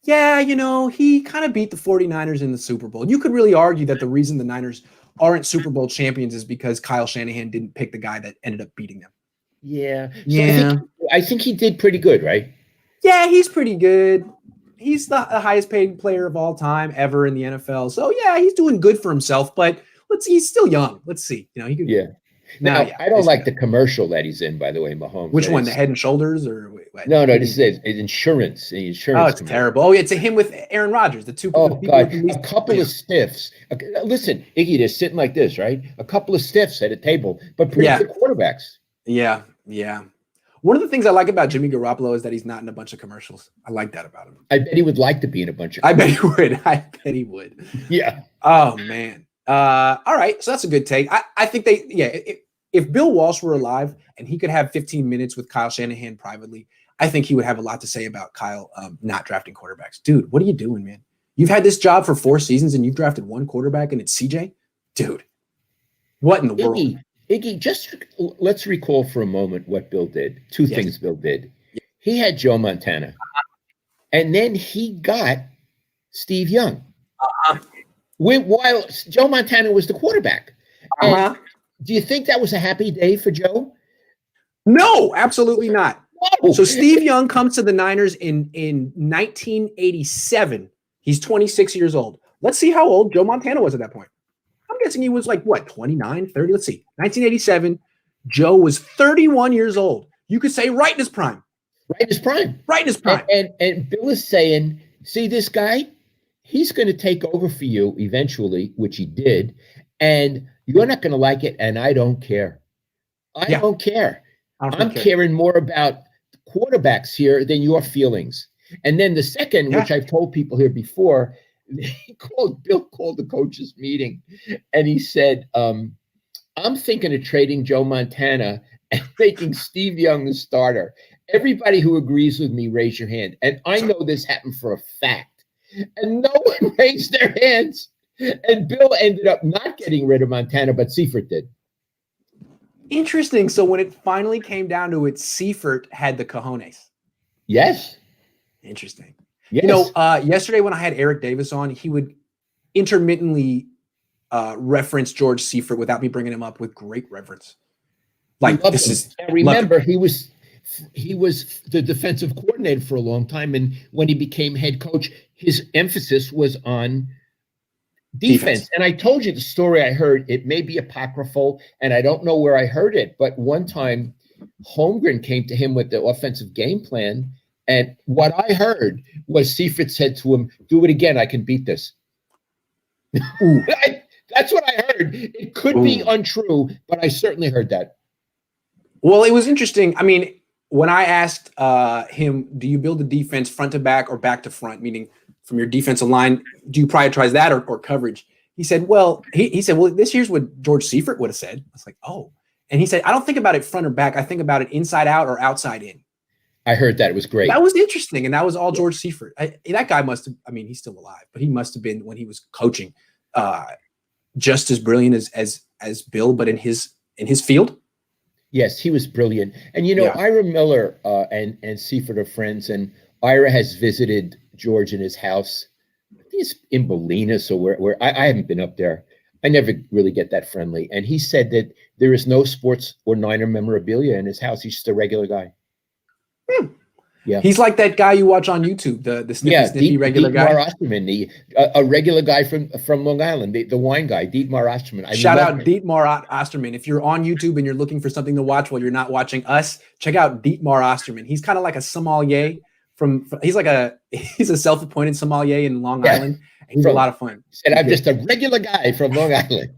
Yeah, he kind of beat the 49ers in the Super Bowl. You could really argue that the reason the Niners aren't Super Bowl champions is because Kyle Shanahan didn't pick the guy that ended up beating them. Yeah. So yeah. I think he did pretty good, right? Yeah, he's pretty good. He's the highest paid player of all time ever in the NFL. So yeah, he's doing good for himself, but he's still young. Let's see. He could. Yeah. Now, I don't like the commercial that he's in, by the way, Mahomes. Which one? The Head and Shoulders or what? No, this is insurance. The insurance. Oh, it's terrible. Oh, it's him with Aaron Rodgers. The two. Oh God, a couple of stiffs. Listen, Iggy, they're sitting like this, right? A couple of stiffs at a table, but pretty good quarterbacks. Yeah. One of the things I like about Jimmy Garoppolo is that he's not in a bunch of commercials. I like that about him. I bet he would like to be in a bunch of. I bet he would. Yeah. Oh man. All right. So that's a good take. I think if Bill Walsh were alive and he could have 15 minutes with Kyle Shanahan privately, I think he would have a lot to say about Kyle not drafting quarterbacks. Dude, what are you doing, man? You've had this job for 4 seasons and you've drafted one quarterback and it's CJ? Dude, what in the world? Iggy, just let's recall for a moment what Bill did. Two things Bill did. He had Joe Montana, and then he got Steve Young. While Joe Montana was the quarterback. And do you think that was a happy day for Joe? No, absolutely not. Whoa. So Steve Young comes to the Niners in 1987. He's 26 years old. Let's see how old Joe Montana was at that point. I'm guessing he was 29, 30? Let's see. 1987, Joe was 31 years old. You could say right in his prime. And Bill is saying, see this guy? He's going to take over for you eventually, which he did, and you're not going to like it, and I don't care. I don't care. I'm caring more about quarterbacks here than your feelings. And then the second, which I've told people here before, Bill called the coaches meeting and he said, I'm thinking of trading Joe Montana and making Steve Young the starter. Everybody who agrees with me, raise your hand. And I know this happened for a fact. And no one raised their hands. And Bill ended up not getting rid of Montana, but Seifert did. Interesting. So when it finally came down to it, Seifert had the cojones. Yes. Interesting. Yes. Yesterday when I had Eric Davis on, he would intermittently reference George Seifert without me bringing him up with great reverence. Remember, he was the defensive coordinator for a long time, and when he became head coach, his emphasis was on defense. And I told you the story I heard. It may be apocryphal, and I don't know where I heard it, but one time Holmgren came to him with the offensive game plan. And what I heard was Seifert said to him, do it again. I can beat this. That's what I heard. It could be untrue, but I certainly heard that. Well, it was interesting. I mean, when I asked him, do you build the defense front to back or back to front, meaning from your defensive line, do you prioritize that or coverage? He said, well, he said, this here's what George Seifert would have said. I was like, oh. And he said, I don't think about it front or back. I think about it inside out or outside in. I heard that. It was great. That was interesting. And that was all George Seifert. That guy must have, he's still alive, but he must have been, when he was coaching, just as brilliant as Bill, but in his field. Yes, he was brilliant. And, Ira Miller and Seifert are friends, and Ira has visited George in his house. I think it's in Bolinas or where I haven't been up there. I never really get that friendly. And he said that there is no sports or Niner memorabilia in his house. He's just a regular guy. Yeah. He's like that guy you watch on YouTube, the sniffy regular guy. Dietmar Osterman, a regular guy from Long Island, the wine guy, Dietmar Osterman. Shout out Dietmar Osterman. If you're on YouTube and you're looking for something to watch while you're not watching us, check out Dietmar Osterman. He's kind of like a sommelier he's a self-appointed sommelier in Long Island. He's a lot of fun. And I'm just a regular guy from Long Island.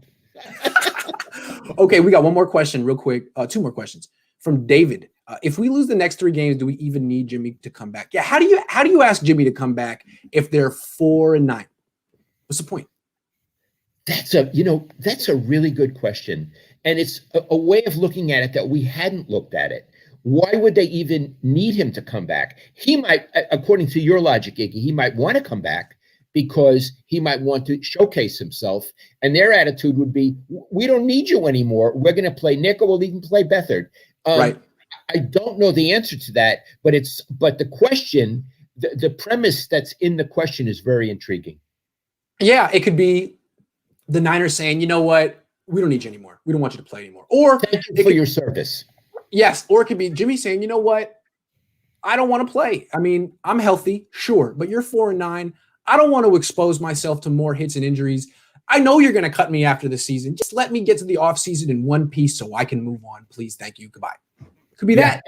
Okay, we got one more question real quick. Two more questions from David. If we lose the next 3 games, do we even need Jimmy to come back? Yeah. How do you ask Jimmy to come back if they're 4-9? What's the point? That's a really good question. And it's a way of looking at it that we hadn't looked at it. Why would they even need him to come back? He might, according to your logic, Iggy, he might want to come back because he might want to showcase himself. And their attitude would be, we don't need you anymore. We're going to play Nick, or we'll even play Beathard. Right. I don't know the answer to that, but the question, the premise that's in the question is very intriguing. Yeah, it could be the Niners saying, you know what, we don't need you anymore. We don't want you to play anymore. Or thank you for your service. Yes, or it could be Jimmy saying, you know what, I don't want to play. I mean, I'm healthy, sure, but you're 4-9. I don't want to expose myself to more hits and injuries. I know you're going to cut me after the season. Just let me get to the offseason in one piece so I can move on. Please, thank you, goodbye. Could be that.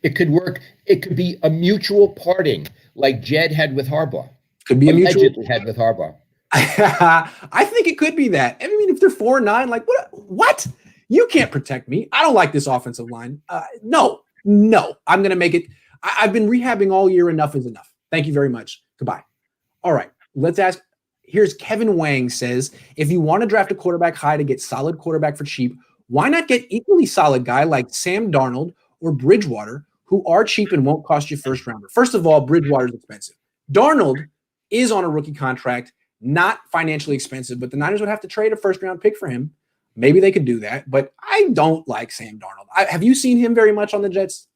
It could work. It could be a mutual parting, like Jed had with Harbaugh. Could be a mutual Allegedly had with Harbaugh. I think it could be that. I mean, if they're 4-9, like what? You can't protect me. I don't like this offensive line. No, I'm going to make it. I've been rehabbing all year. Enough is enough. Thank you very much. Goodbye. All right. Let's ask. Here's Kevin Wang says, if you want to draft a quarterback high to get solid quarterback for cheap, why not get equally solid guy like Sam Darnold or Bridgewater, who are cheap and won't cost you first rounder? First of all, Bridgewater is expensive. Darnold is on a rookie contract, not financially expensive, but the Niners would have to trade a first round pick for him. Maybe they could do that, but I don't like Sam Darnold. Have you seen him very much on the Jets?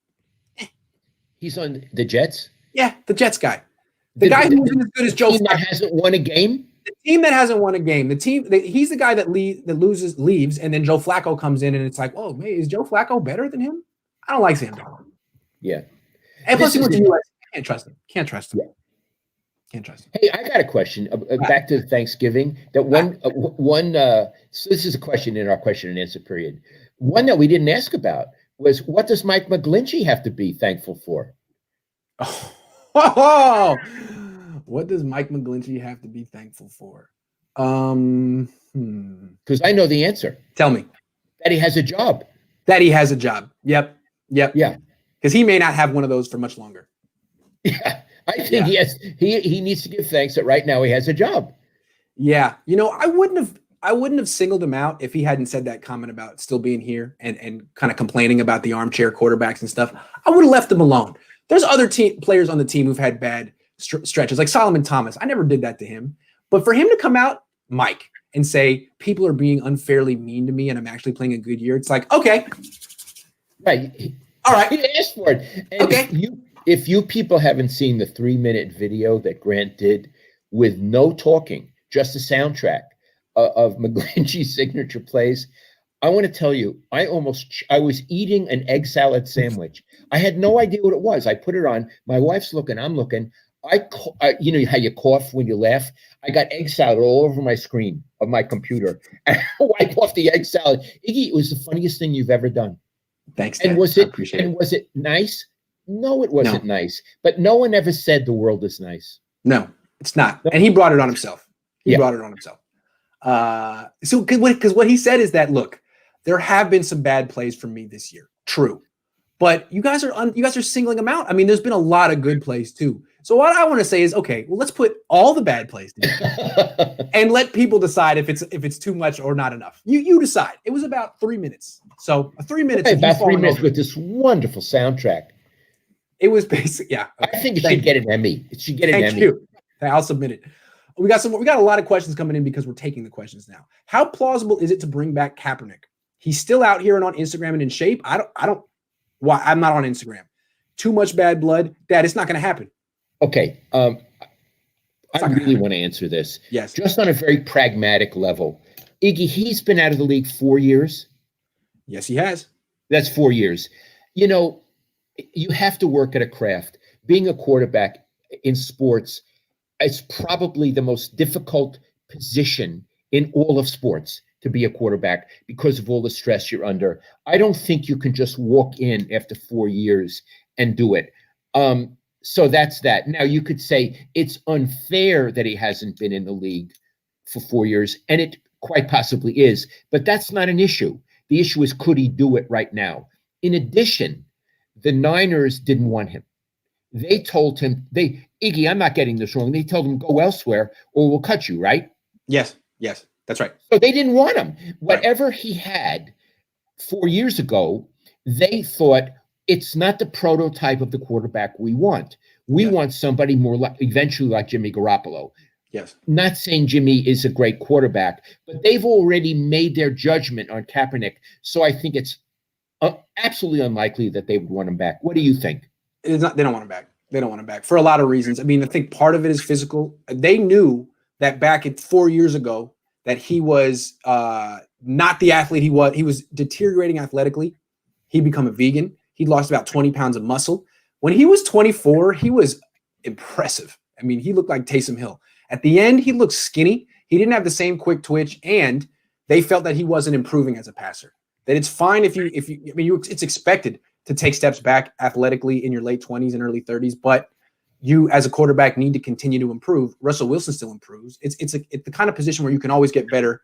He's on the Jets? Yeah, the Jets guy. The guy who isn't as good as Joe Flacco. That hasn't won a game? The team that hasn't won a game. He's the guy that leaves, and then Joe Flacco comes in, and it's like, oh, man, is Joe Flacco better than him? I don't like Sam Darnold. Yeah. And plus, he went to US. Can't trust him. Can't trust him. Yeah. Can't trust him. Hey, I got a question. Back to Thanksgiving. So this is a question in our question and answer period. One that we didn't ask about was, what does Mike McGlinchey have to be thankful for? Oh, what does Mike McGlinchey have to be thankful for? Because I know the answer. Tell me. That he has a job. That he has a job. Yep. Yeah. Because he may not have one of those for much longer. Yeah. I think he needs to give thanks that right now he has a job. Yeah. You know, I wouldn't have singled him out if he hadn't said that comment about still being here and kind of complaining about the armchair quarterbacks and stuff. I would have left him alone. There's other players on the team who've had bad stretches, like Solomon Thomas. I never did that to him. But for him to come out, Mike, and say, people are being unfairly mean to me and I'm actually playing a good year, it's like, okay. Right. All right. He asked for it. And okay. If you people haven't seen the 3-minute video that Grant did with no talking, just a soundtrack of McGlinchey's signature plays, I want to tell you, I was eating an egg salad sandwich. I had no idea what it was. I put it on. My wife's looking. I'm looking. You know how you cough when you laugh? I got egg salad all over my screen of my computer. And I wiped off the egg salad. Iggy, it was the funniest thing you've ever done. Thanks, Dad. Was it nice? No, it wasn't nice. But no one ever said the world is nice. No, it's not. And he brought it on himself. Brought it on himself. So because what he said is that, look, there have been some bad plays for me this year. True. But you guys are singling them out. I mean, there's been a lot of good plays too. So what I want to say is, okay, well, let's put all the bad plays together and let people decide if it's too much or not enough. You decide. It was about 3 minutes. So 3 minutes. About 3 minutes with this wonderful soundtrack. It was basic. Yeah. Okay. I think it should get an Emmy. It should get an Emmy. You. I'll submit it. We got a lot of questions coming in because we're taking the questions now. How plausible is it to bring back Kaepernick? He's still out here and on Instagram and in shape. Why? I'm not on Instagram. Too much bad blood. Dad, it's not going to happen. Okay. I really want to answer this. Yes. Just on a very pragmatic level. Iggy, he's been out of the league 4 years. Yes, he has. That's 4 years. You know, you have to work at a craft. being a quarterback in sports is probably the most difficult position in all of sports, to be a quarterback, because of all the stress you're under. I don't think you can just walk in after 4 years and do it. So that's that. Now, you could say it's unfair that he hasn't been in the league for 4 years, and it quite possibly is, but that's not an issue. The issue is, could he do it right now? In addition, the Niners didn't want him. They told him, Iggy, I'm not getting this wrong. They told him, go elsewhere or we'll cut you, right? Yes, that's right. So they didn't want him. Whatever he had 4 years ago, they thought, it's not the prototype of the quarterback we want. We want somebody more eventually like Jimmy Garoppolo. Yes. Not saying Jimmy is a great quarterback, but they've already made their judgment on Kaepernick. So I think it's absolutely unlikely that they would want him back. What do you think? It's not. They don't want him back. They don't want him back for a lot of reasons. I mean, I think part of it is physical. They knew that back at 4 years ago that he was not the athlete he was. He was deteriorating athletically. He'd become a vegan. He'd lost about 20 pounds of muscle. When he was 24, he was impressive. I mean, he looked like Taysom Hill. At the end, he looked skinny. He didn't have the same quick twitch, and they felt that he wasn't improving as a passer. That it's fine if you it's expected to take steps back athletically in your late 20s and early 30s, but you as a quarterback need to continue to improve. Russell Wilson still improves. It's the kind of position where you can always get better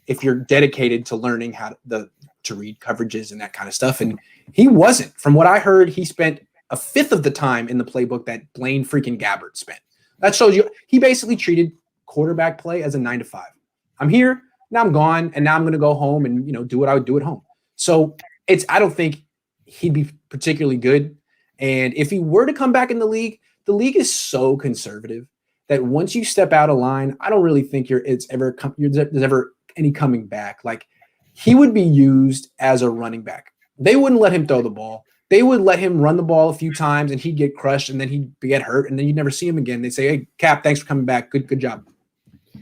if you're dedicated to learning how to read coverages and that kind of stuff. And he wasn't. From what I heard, he spent a fifth of the time in the playbook that Blaine freaking Gabbert spent. That shows you he basically treated quarterback play as a 9 to 5. I'm here, now I'm gone, and now I'm going to go home and do what I would do at home. So I don't think he'd be particularly good. And if he were to come back in the league is so conservative that once you step out of line, I don't really think there's ever any coming back. Like, he would be used as a running back. They wouldn't let him throw the ball. They would let him run the ball a few times and he'd get crushed and then he'd get hurt and then you'd never see him again. They'd say, hey, Cap, thanks for coming back. Good job.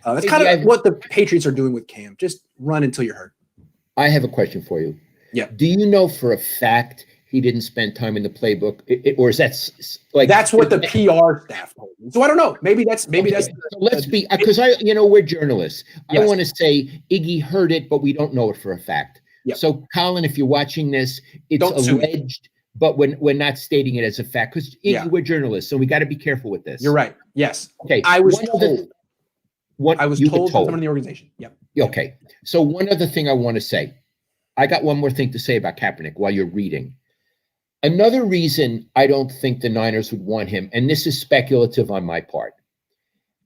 That's kind of what the Patriots are doing with Cam. Just run until you're hurt. I have a question for you. Yeah. Do you know for a fact he didn't spend time in the playbook, or is that like that's what the PR staff told me? So I don't know. Maybe that's. So let's be, because we're journalists. Yes. I want to say Iggy heard it, but we don't know it for a fact. Yep. So Colin, if you're watching this, it's alleged, but we're not stating it as a fact because we're journalists, so we got to be careful with this. You're right. Yes. Okay. I was told. I was told by someone in the organization. Yep. Okay. So one other thing I want to say. I got one more thing to say about Kaepernick while you're reading. Another reason I don't think the Niners would want him, and this is speculative on my part,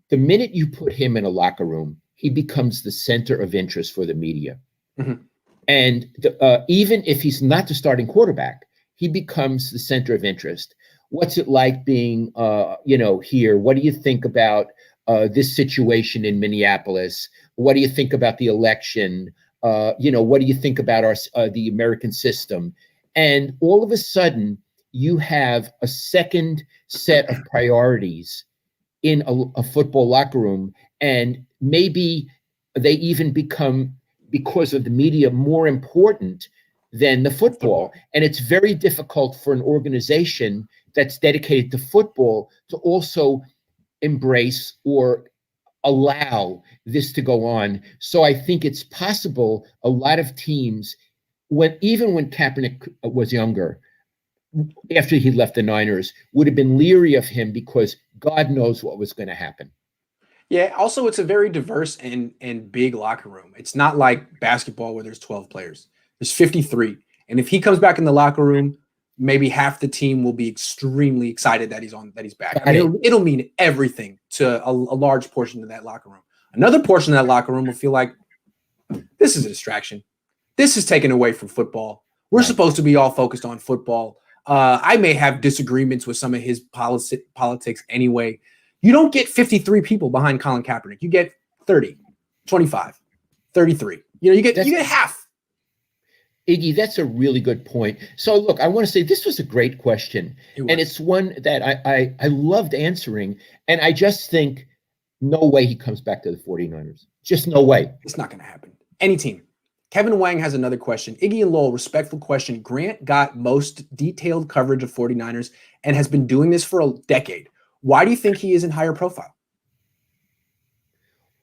the minute you put him in a locker room, he becomes the center of interest for the media. Mm-hmm. And even if he's not the starting quarterback, he becomes the center of interest. What's it like being, here? What do you think about this situation in Minneapolis? What do you think about the election? What do you think about the American system? And all of a sudden, you have a second set of priorities in a football locker room, and maybe they even become, because of the media, more important than the football. And it's very difficult for an organization that's dedicated to football to also embrace or allow this to go on. So I think it's possible a lot of teams, even when Kaepernick was younger, after he left the Niners, would have been leery of him because God knows what was going to happen. Yeah. Also, it's a very diverse and big locker room. It's not like basketball where there's 12 players. There's 53. And if he comes back in the locker room, maybe half the team will be extremely excited that he's back. I mean, it'll mean everything to a large portion of that locker room. Another portion of that locker room will feel like this is a distraction. This is taken away from football. We're supposed to be all focused on football. I may have disagreements with some of his politics anyway. You don't get 53 people behind Colin Kaepernick. You get 30, 25, 33. You get half. Iggy, that's a really good point. So look, I want to say this was a great question. And it's one that I loved answering. And I just think no way he comes back to the 49ers. Just no way. It's not going to happen. Any team. Kevin Wang has another question. Iggy and Lowell, respectful question. Grant got most detailed coverage of 49ers and has been doing this for a decade. Why do you think he isn't higher profile?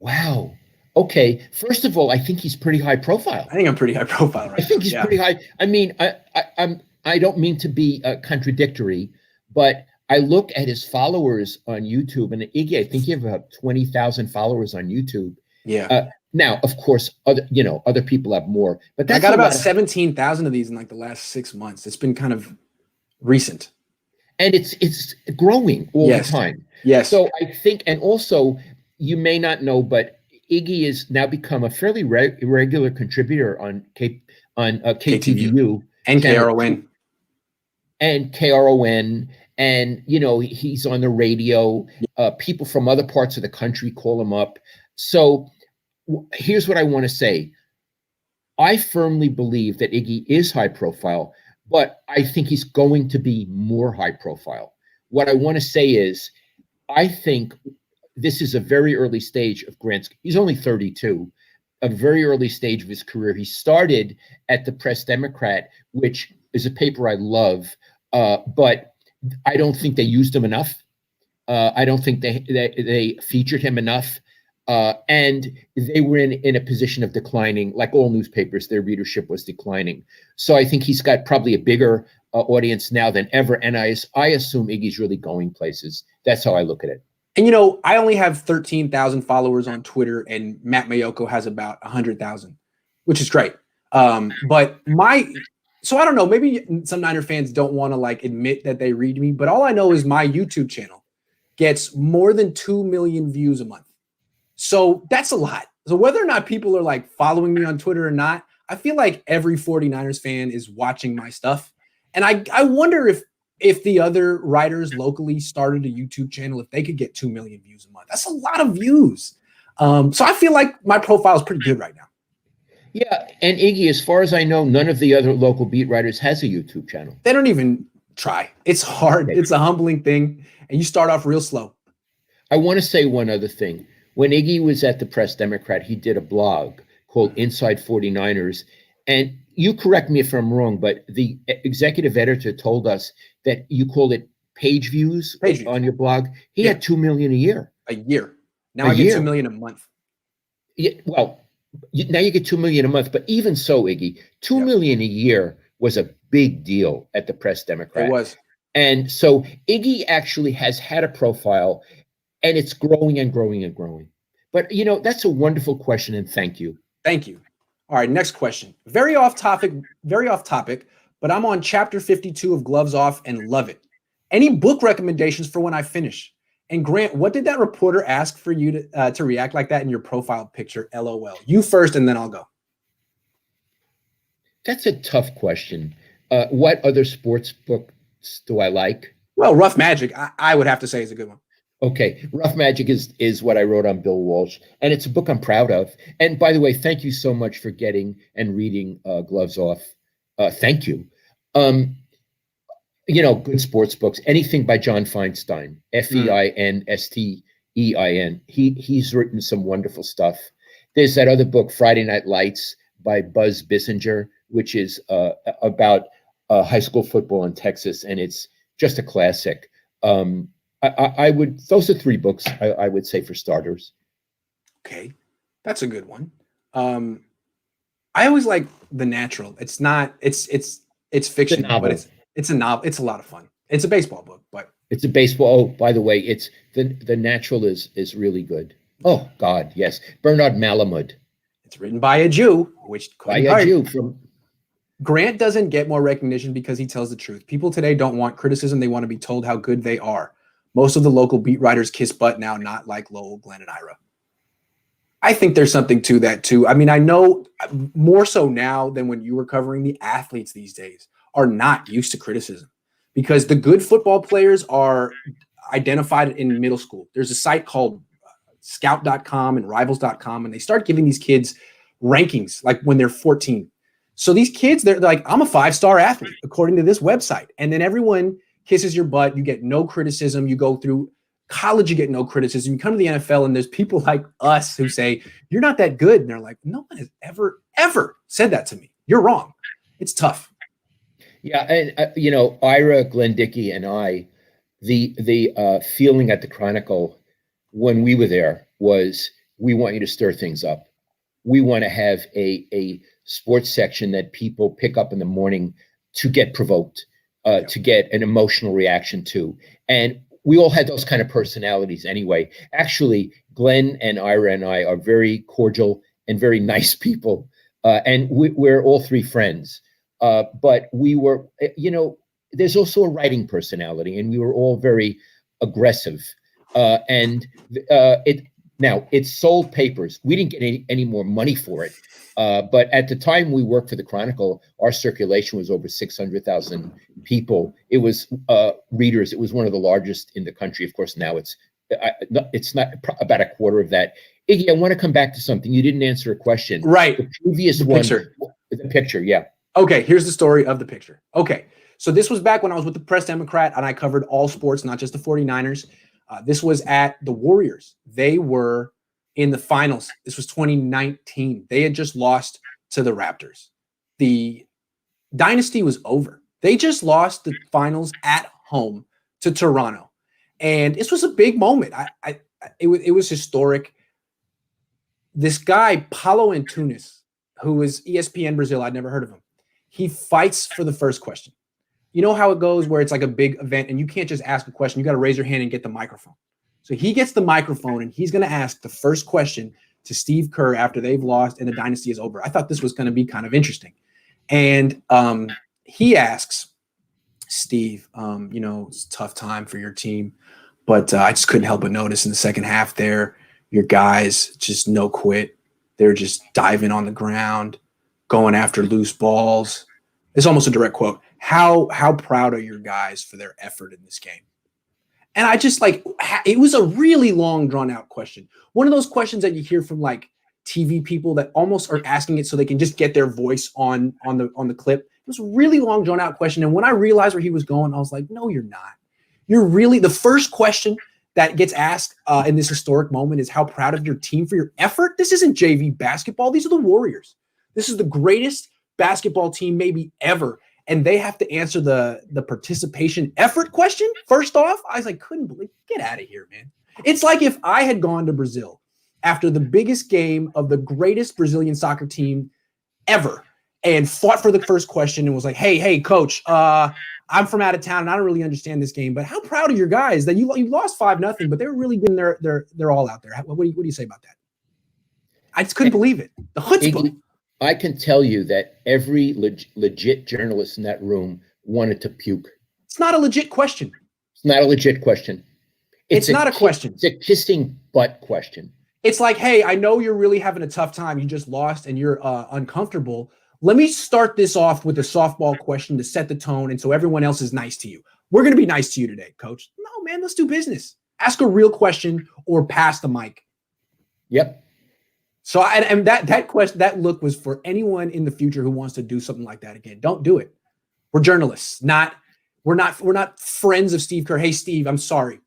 Wow. Okay. First of all, I think he's pretty high profile. I think I'm pretty high profile right I think now. he's pretty high. I mean, I don't mean to be contradictory, but I look at his followers on YouTube, and Iggy, I think you have about 20,000 followers on YouTube. Yeah. Now, of course, other people have more, but that's I got about 17,000 of these in like the last 6 months. It's been kind of recent. And it's growing all the time. Yes. So I think, and also you may not know, but Iggy has now become a fairly regular contributor on KTVU and KRON. And KRON. And, he's on the radio. People from other parts of the country call him up. So here's what I want to say. I firmly believe that Iggy is high profile, but I think he's going to be more high profile. What I want to say is, I think this is a very early stage of Grant's. He's only 32, a very early stage of his career. He started at the Press Democrat, which is a paper I love, but I don't think they used him enough. I don't think they featured him enough. And they were in a position of declining, like all newspapers, their readership was declining. So I think he's got probably a bigger audience now than ever. And I assume Iggy's really going places. That's how I look at it. And, I only have 13,000 followers on Twitter, and Matt Mayoko has about 100,000, which is great. So I don't know, maybe some Niner fans don't want to admit that they read me, but all I know is my YouTube channel gets more than 2 million views a month. So that's a lot. So whether or not people are following me on Twitter or not, I feel like every 49ers fan is watching my stuff. And I wonder if the other writers locally started a YouTube channel, if they could get 2 million views a month. That's a lot of views. So I feel like my profile is pretty good right now. Yeah. And Iggy, as far as I know, none of the other local beat writers has a YouTube channel. They don't even try. It's hard. It's a humbling thing. And you start off real slow. I want to say one other thing. When Iggy was at the Press Democrat, he did a blog called Inside 49ers. And you correct me if I'm wrong, but the executive editor told us that you called it page views on your blog. He had 2 million a year. A year. Now I get 2 million a month. Yeah, well, now you get 2 million a month, but even so, Iggy, 2 million a year was a big deal at the Press Democrat. It was. And so Iggy actually has had a profile, and it's growing and growing and growing. But, that's a wonderful question, and thank you. Thank you. All right, next question. Very off topic, but I'm on chapter 52 of Gloves Off and love it. Any book recommendations for when I finish? And Grant, what did that reporter ask for you to react like that in your profile picture? LOL. You first, and then I'll go. That's a tough question. What other sports books do I like? Well, Rough Magic, I would have to say is a good one. Okay, Rough Magic is what I wrote on Bill Walsh, and it's a book I'm proud of. And by the way, thank you so much for getting and reading Gloves Off. Thank you. Good sports books, anything by John Feinstein, Feinstein. He's written some wonderful stuff. There's that other book, Friday Night Lights, by Buzz Bissinger, which is about high school football in Texas, and it's just a classic. Those are 3 books I would say for starters. Okay, that's a good one. I always like The Natural. It's fiction, but it's a novel. It's a lot of fun. It's a baseball book, but it's a baseball. Oh, by the way, it's The Natural is really good. Oh God, yes, Bernard Malamud. It's written by a Jew, from. Grant doesn't get more recognition because he tells the truth. People today don't want criticism; they want to be told how good they are. Most of the local beat writers kiss butt now, not like Lowell, Glenn, and Ira. I think there's something to that too. I mean, I know more so now than when you were covering the athletes these days are not used to criticism because the good football players are identified in middle school. There's a site called scout.com and rivals.com, and they start giving these kids rankings like when they're 14. So these kids, they're like, I'm a 5-star athlete according to this website. And then everyone kisses your butt. You get no criticism. You go through College, you get no criticism. You come to the NFL, and there's people like us who say, you're not that good. And they're like, no one has ever said that to me. You're wrong. It's tough. Yeah, and Ira, Glenn Dickey, and I, the feeling at the Chronicle when we were there was, we want you to stir things up. We want to have a sports section that people pick up in the morning to get provoked, to get an emotional reaction to. And we all had those kind of personalities anyway. Actually, Glenn and Ira and I are very cordial and very nice people. And we're all three friends. But we were, there's also a writing personality, and we were all very aggressive. It sold papers. We didn't get any more money for it. But at the time we worked for the Chronicle, our circulation was over 600,000 people. It was readers. It was one of the largest in the country. Of course, now it's not about a quarter of that. Iggy, I want to come back to something. You didn't answer a question. Right. The previous picture. The picture, yeah. Okay, here's the story of the picture. Okay, so this was back when I was with the Press Democrat, and I covered all sports, not just the 49ers. This was at the Warriors. They were in the finals. This was 2019. They had just lost to the Raptors. The dynasty was over. They just lost the finals at home to Toronto. And this was a big moment. It was historic. This guy, Paulo Antunes, who was ESPN Brazil, I'd never heard of him. He fights for the first question. You know how it goes where it's like a big event and you can't just ask a question. You got to raise your hand and get the microphone. So he gets the microphone and he's going to ask the first question to Steve Kerr after they've lost and the dynasty is over. I thought this was going to be kind of interesting. And he asks Steve, it's a tough time for your team, but I just couldn't help but notice in the second half there, your guys just no quit. They're just diving on the ground, going after loose balls. It's almost a direct quote. How proud are your guys for their effort in this game? And I just it was a really long, drawn out question. One of those questions that you hear from like TV people that almost are asking it so they can just get their voice on the clip. It was a really long, drawn out question. And when I realized where he was going, I was like, no, you're not. You're really, the first question that gets asked in this historic moment is how proud of your team for your effort. This isn't JV basketball. These are the Warriors. This is the greatest basketball team maybe ever. And they have to answer the participation effort question. First off, I was like, couldn't believe, get out of here, man. It's like if I had gone to Brazil after the biggest game of the greatest Brazilian soccer team ever and fought for the first question and was like, hey, coach, I'm from out of town and I don't really understand this game, but how proud of your guys that you lost 5-0, but they were really getting their all out there. What do you say about that? I just couldn't believe it. The chutzpah. I can tell you that every legit journalist in that room wanted to puke. It's not a legit question. It's not a legit question. It's not a question. It's a kissing butt question. It's like, hey, I know you're really having a tough time. You just lost and you're uncomfortable. Let me start this off with a softball question to set the tone and so everyone else is nice to you. We're going to be nice to you today, coach. No, man, let's do business. Ask a real question or pass the mic. Yep. So that question, that look was for anyone in the future who wants to do something like that again. Don't do it. We're journalists, we're not friends of Steve Kerr. Hey, Steve, I'm sorry.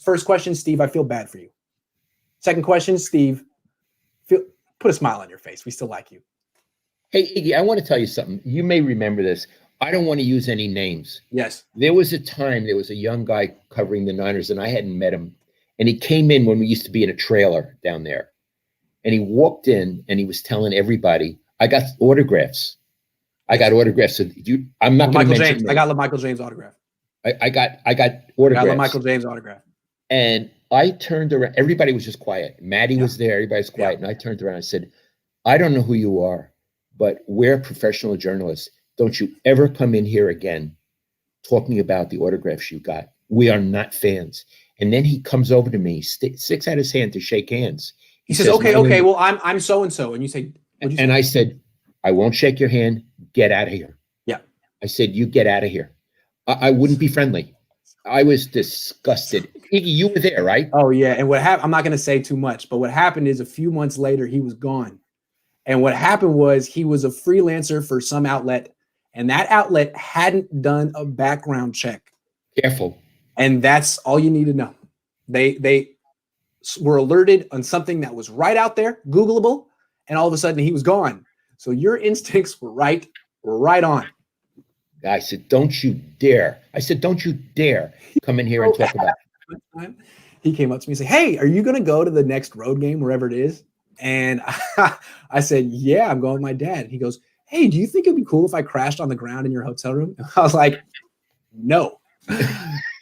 First question, Steve, I feel bad for you. Second question, Steve, put a smile on your face. We still like you. Hey, Iggy, I want to tell you something. You may remember this. I don't want to use any names. Yes. There was a time, there was a young guy covering the Niners and I hadn't met him. And he came in when we used to be in a trailer down there. And he walked in and he was telling everybody, I got autographs. I got autographs. So I'm not going to mention James. I got Michael James autograph. I got autographs. I got Michael James autograph. And I turned around. Everybody was just quiet. Maddie was there. Everybody's quiet. And I turned around and I said, I don't know who you are, but we're professional journalists. Don't you ever come in here again talking about the autographs you got. We are not fans. And then he comes over to me, sticks out his hand to shake hands. He says, okay, well, I'm so-and-so. And you say, and I said, I won't shake your hand. Get out of here. Yeah. I said, you get out of here. I wouldn't be friendly. I was disgusted. Iggy, you were there, right? Oh, yeah. And what happened, I'm not going to say too much, but what happened is a few months later, he was gone. And what happened was he was a freelancer for some outlet, and that outlet hadn't done a background check. Careful. And that's all you need to know. They were alerted on something that was right out there, Googleable, and all of a sudden he was gone. So your instincts were right on. I said, don't you dare. I said, don't you dare come in here and talk about it. He came up to me and said, hey, are you going to go to the next road game, wherever it is? And I said, yeah, I'm going with my dad. And he goes, hey, do you think it'd be cool if I crashed on the ground in your hotel room? I was like, no,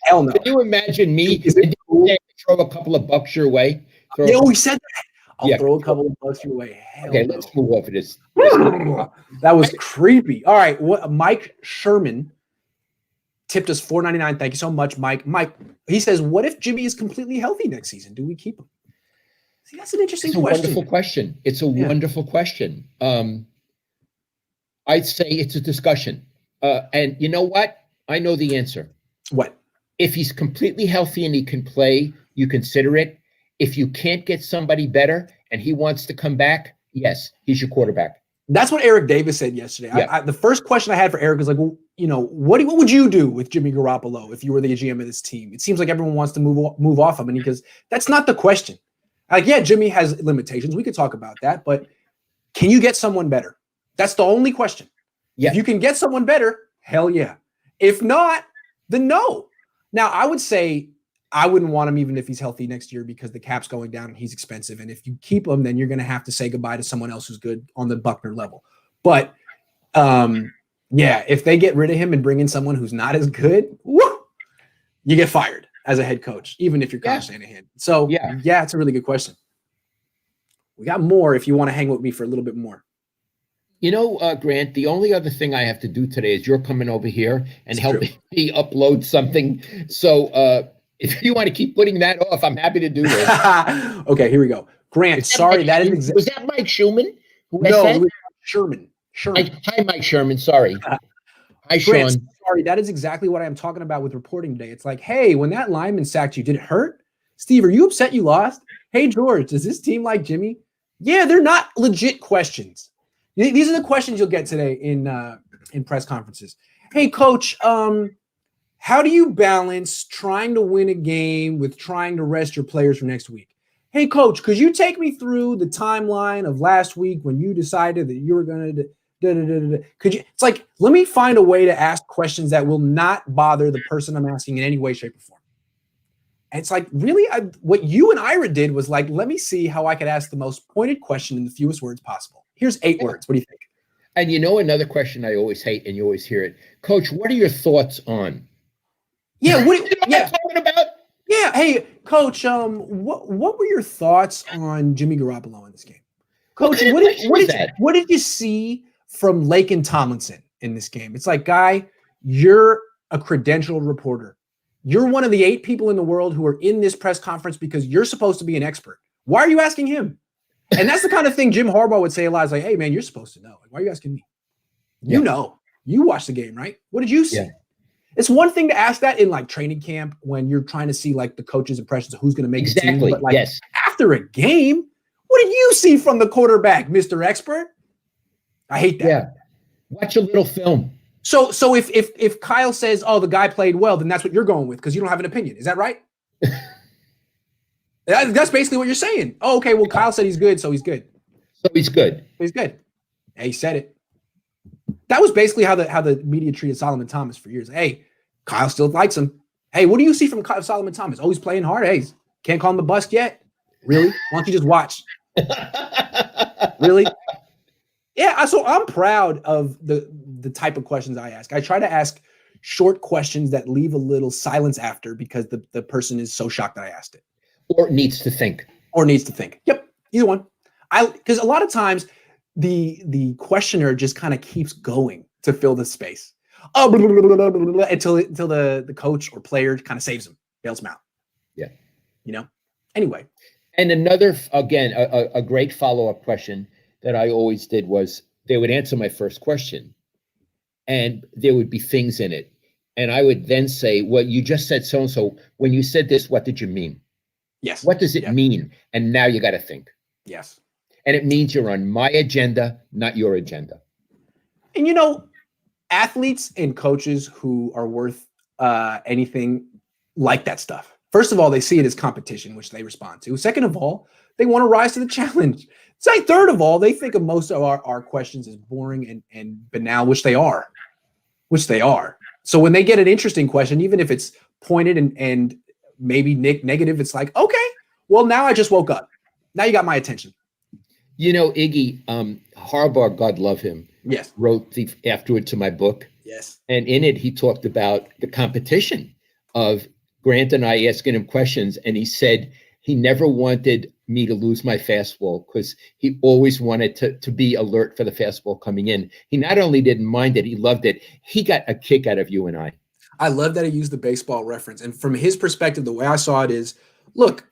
hell no. Can you imagine me Cool? throw a couple of bucks your way? Yeah, we said that. I'll throw a couple of bucks your way. Hell okay, no. let's move off of this. That was creepy. All right, Mike Sherman tipped us $4.99. Thank you so much, Mike. Mike, he says, what if Jimmy is completely healthy next season? Do we keep him? See, that's an interesting question. It's a wonderful question. It's a wonderful question. I'd say it's a discussion. And you know what? I know the answer. What? If he's completely healthy and he can play, you consider it. If you can't get somebody better and he wants to come back, yes, he's your quarterback. That's what Eric Davis said yesterday. Yeah. The first question I had for Eric was like, well, you know, what would you do with Jimmy Garoppolo if you were the GM of this team? It seems like everyone wants to move off him, and he goes, that's not the question. Like, yeah, Jimmy has limitations. We could talk about that, but can you get someone better? That's the only question. Yeah. If you can get someone better, hell yeah. If not, then no. Now, I would say I wouldn't want him even if he's healthy next year because the cap's going down and he's expensive. And if you keep him, then you're going to have to say goodbye to someone else who's good on the Buckner level. But yeah, if they get rid of him and bring in someone who's not as good, woo, you get fired as a head coach, even if you're Kyle Shanahan. So yeah, it's a really good question. We got more if you want to hang with me for a little bit more. You know, Grant, the only other thing I have to do today is you're coming over here and helping me upload something. So if you want to keep putting that off, I'm happy to do this. Okay, here we go. Grant, sorry, that is was that Mike Schumann? No, it was Sherman. Hi, Mike Sherman. Sorry. Hi, Grant, Sean. Sorry, that is exactly what I'm talking about with reporting today. It's like, hey, when that lineman sacked you, did it hurt? Steve, are you upset you lost? Hey, George, does this team like Jimmy? Yeah, they're not legit questions. These are the questions you'll get today in press conferences. Hey, coach, how do you balance trying to win a game with trying to rest your players for next week? Hey, coach, could you take me through the timeline of last week when you decided that you were going to could you? It's like, let me find a way to ask questions that will not bother the person I'm asking in any way, shape, or form. And it's like, really, what you and Ira did was like, let me see how I could ask the most pointed question in the fewest words possible. Here's 8 words. What do you think? And you know another question I always hate, and you always hear it, Coach. What are your thoughts on? Yeah, what I'm talking about? Yeah, hey, Coach. What were your thoughts on Jimmy Garoppolo in this game, Coach? What did you see from Laken Tomlinson in this game? It's like, guy, you're a credentialed reporter. You're one of the 8 people in the world who are in this press conference because you're supposed to be an expert. Why are you asking him? And that's the kind of thing Jim Harbaugh would say a lot. It's like, hey, man, you're supposed to know. Like, why are you asking me? You know. You watched the game, right? What did you see? Yeah. It's one thing to ask that in, like, training camp when you're trying to see, like, the coach's impressions of who's going to make the team. But, like, after a game, what did you see from the quarterback, Mr. Expert? I hate that. Yeah. Watch a little film. So if Kyle says, oh, the guy played well, then that's what you're going with because you don't have an opinion. Is that right? That's basically what you're saying. Oh, okay, well, Kyle said he's good, so he's good. So he's good. He's good. Yeah, he said it. That was basically how the media treated Solomon Thomas for years. Hey, Kyle still likes him. Hey, what do you see from Solomon Thomas? Oh, he's playing hard. Hey, can't call him a bust yet. Really? Why don't you just watch? Really? Yeah, so I'm proud of the type of questions I ask. I try to ask short questions that leave a little silence after because the person is so shocked that I asked it. Or needs to think. Yep, either one. Because a lot of times the questioner just kind of keeps going to fill the space. Until the coach or player kind of saves him, bails him out. Yeah. You know? Anyway. And another, again, a great follow-up question that I always did was they would answer my first question and there would be things in it. And I would then say, well, you just said so-and-so. When you said this, what did you mean? Yes. What does it mean? And now you got to think. Yes. And it means you're on my agenda, not your agenda. And, you know, athletes and coaches who are worth anything like that stuff. First of all, they see it as competition, which they respond to. Second of all, they want to rise to the challenge. Third of all, they think of most of our questions as boring and banal, which they are. So when they get an interesting question, even if it's pointed and maybe negative, it's like, okay, well, now I just woke up. Now you got my attention. Iggy, Harbaugh, God love him, Yes, wrote the afterward to my book. yes. And in it, he talked about the competition of Grant and I asking him questions. And he said he never wanted me to lose my fastball because he always wanted to be alert for the fastball coming in. He not only didn't mind it, he loved it. He got a kick out of you and I. I love that he used the baseball reference. And from his perspective, the way I saw it is, look,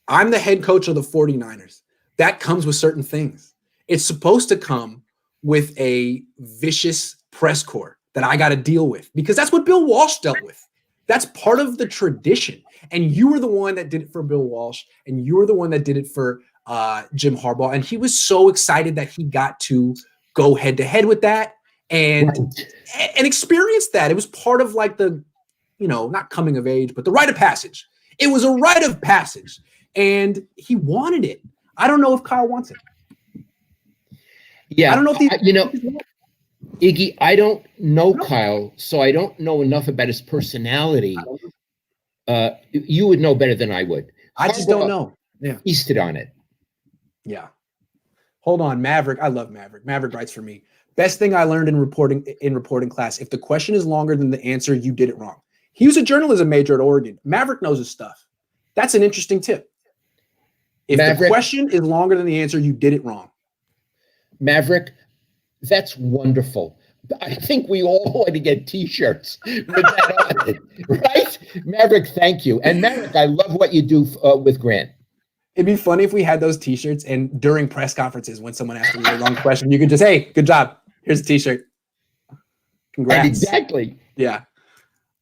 I'm the head coach of the 49ers. That comes with certain things. It's supposed to come with a vicious press corps that I got to deal with because that's what Bill Walsh dealt with. That's part of the tradition. And you were the one that did it for Bill Walsh, and you were the one that did it for Jim Harbaugh. And he was so excited that he got to go head to head with that and experience that. It was part of like the, not coming of age, but the rite of passage. It was a rite of passage, and he wanted it. I don't know if Kyle wants it. Yeah, I don't know if Iggy, I don't know Kyle, so I don't know enough about his personality. You would know better than I would. I just don't know. Yeah, feasted on it. Yeah. Hold on, Maverick. I love Maverick. Maverick writes for me. Best thing I learned in reporting class. If the question is longer than the answer, you did it wrong. He was a journalism major at Oregon. Maverick knows his stuff. That's an interesting tip. If the question is longer than the answer, you did it wrong. Maverick, that's wonderful. I think we all ought to get T-shirts with that on it, right? Maverick, thank you. And Maverick, I love what you do with Grant. It'd be funny if we had those T-shirts and during press conferences, when someone asked a really long question, you could just, hey, good job. Here's a T-shirt. Congrats. Exactly. Yeah.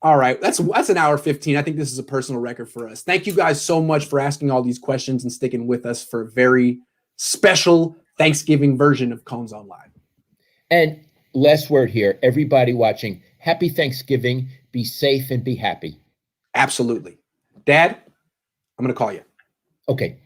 All right. That's an hour 15. I think this is a personal record for us. Thank you guys so much for asking all these questions and sticking with us for a very special Thanksgiving version of Cohn Zohn Live. And last word here, everybody watching, happy Thanksgiving. Be safe and be happy. Absolutely. Dad, I'm going to call you. Okay.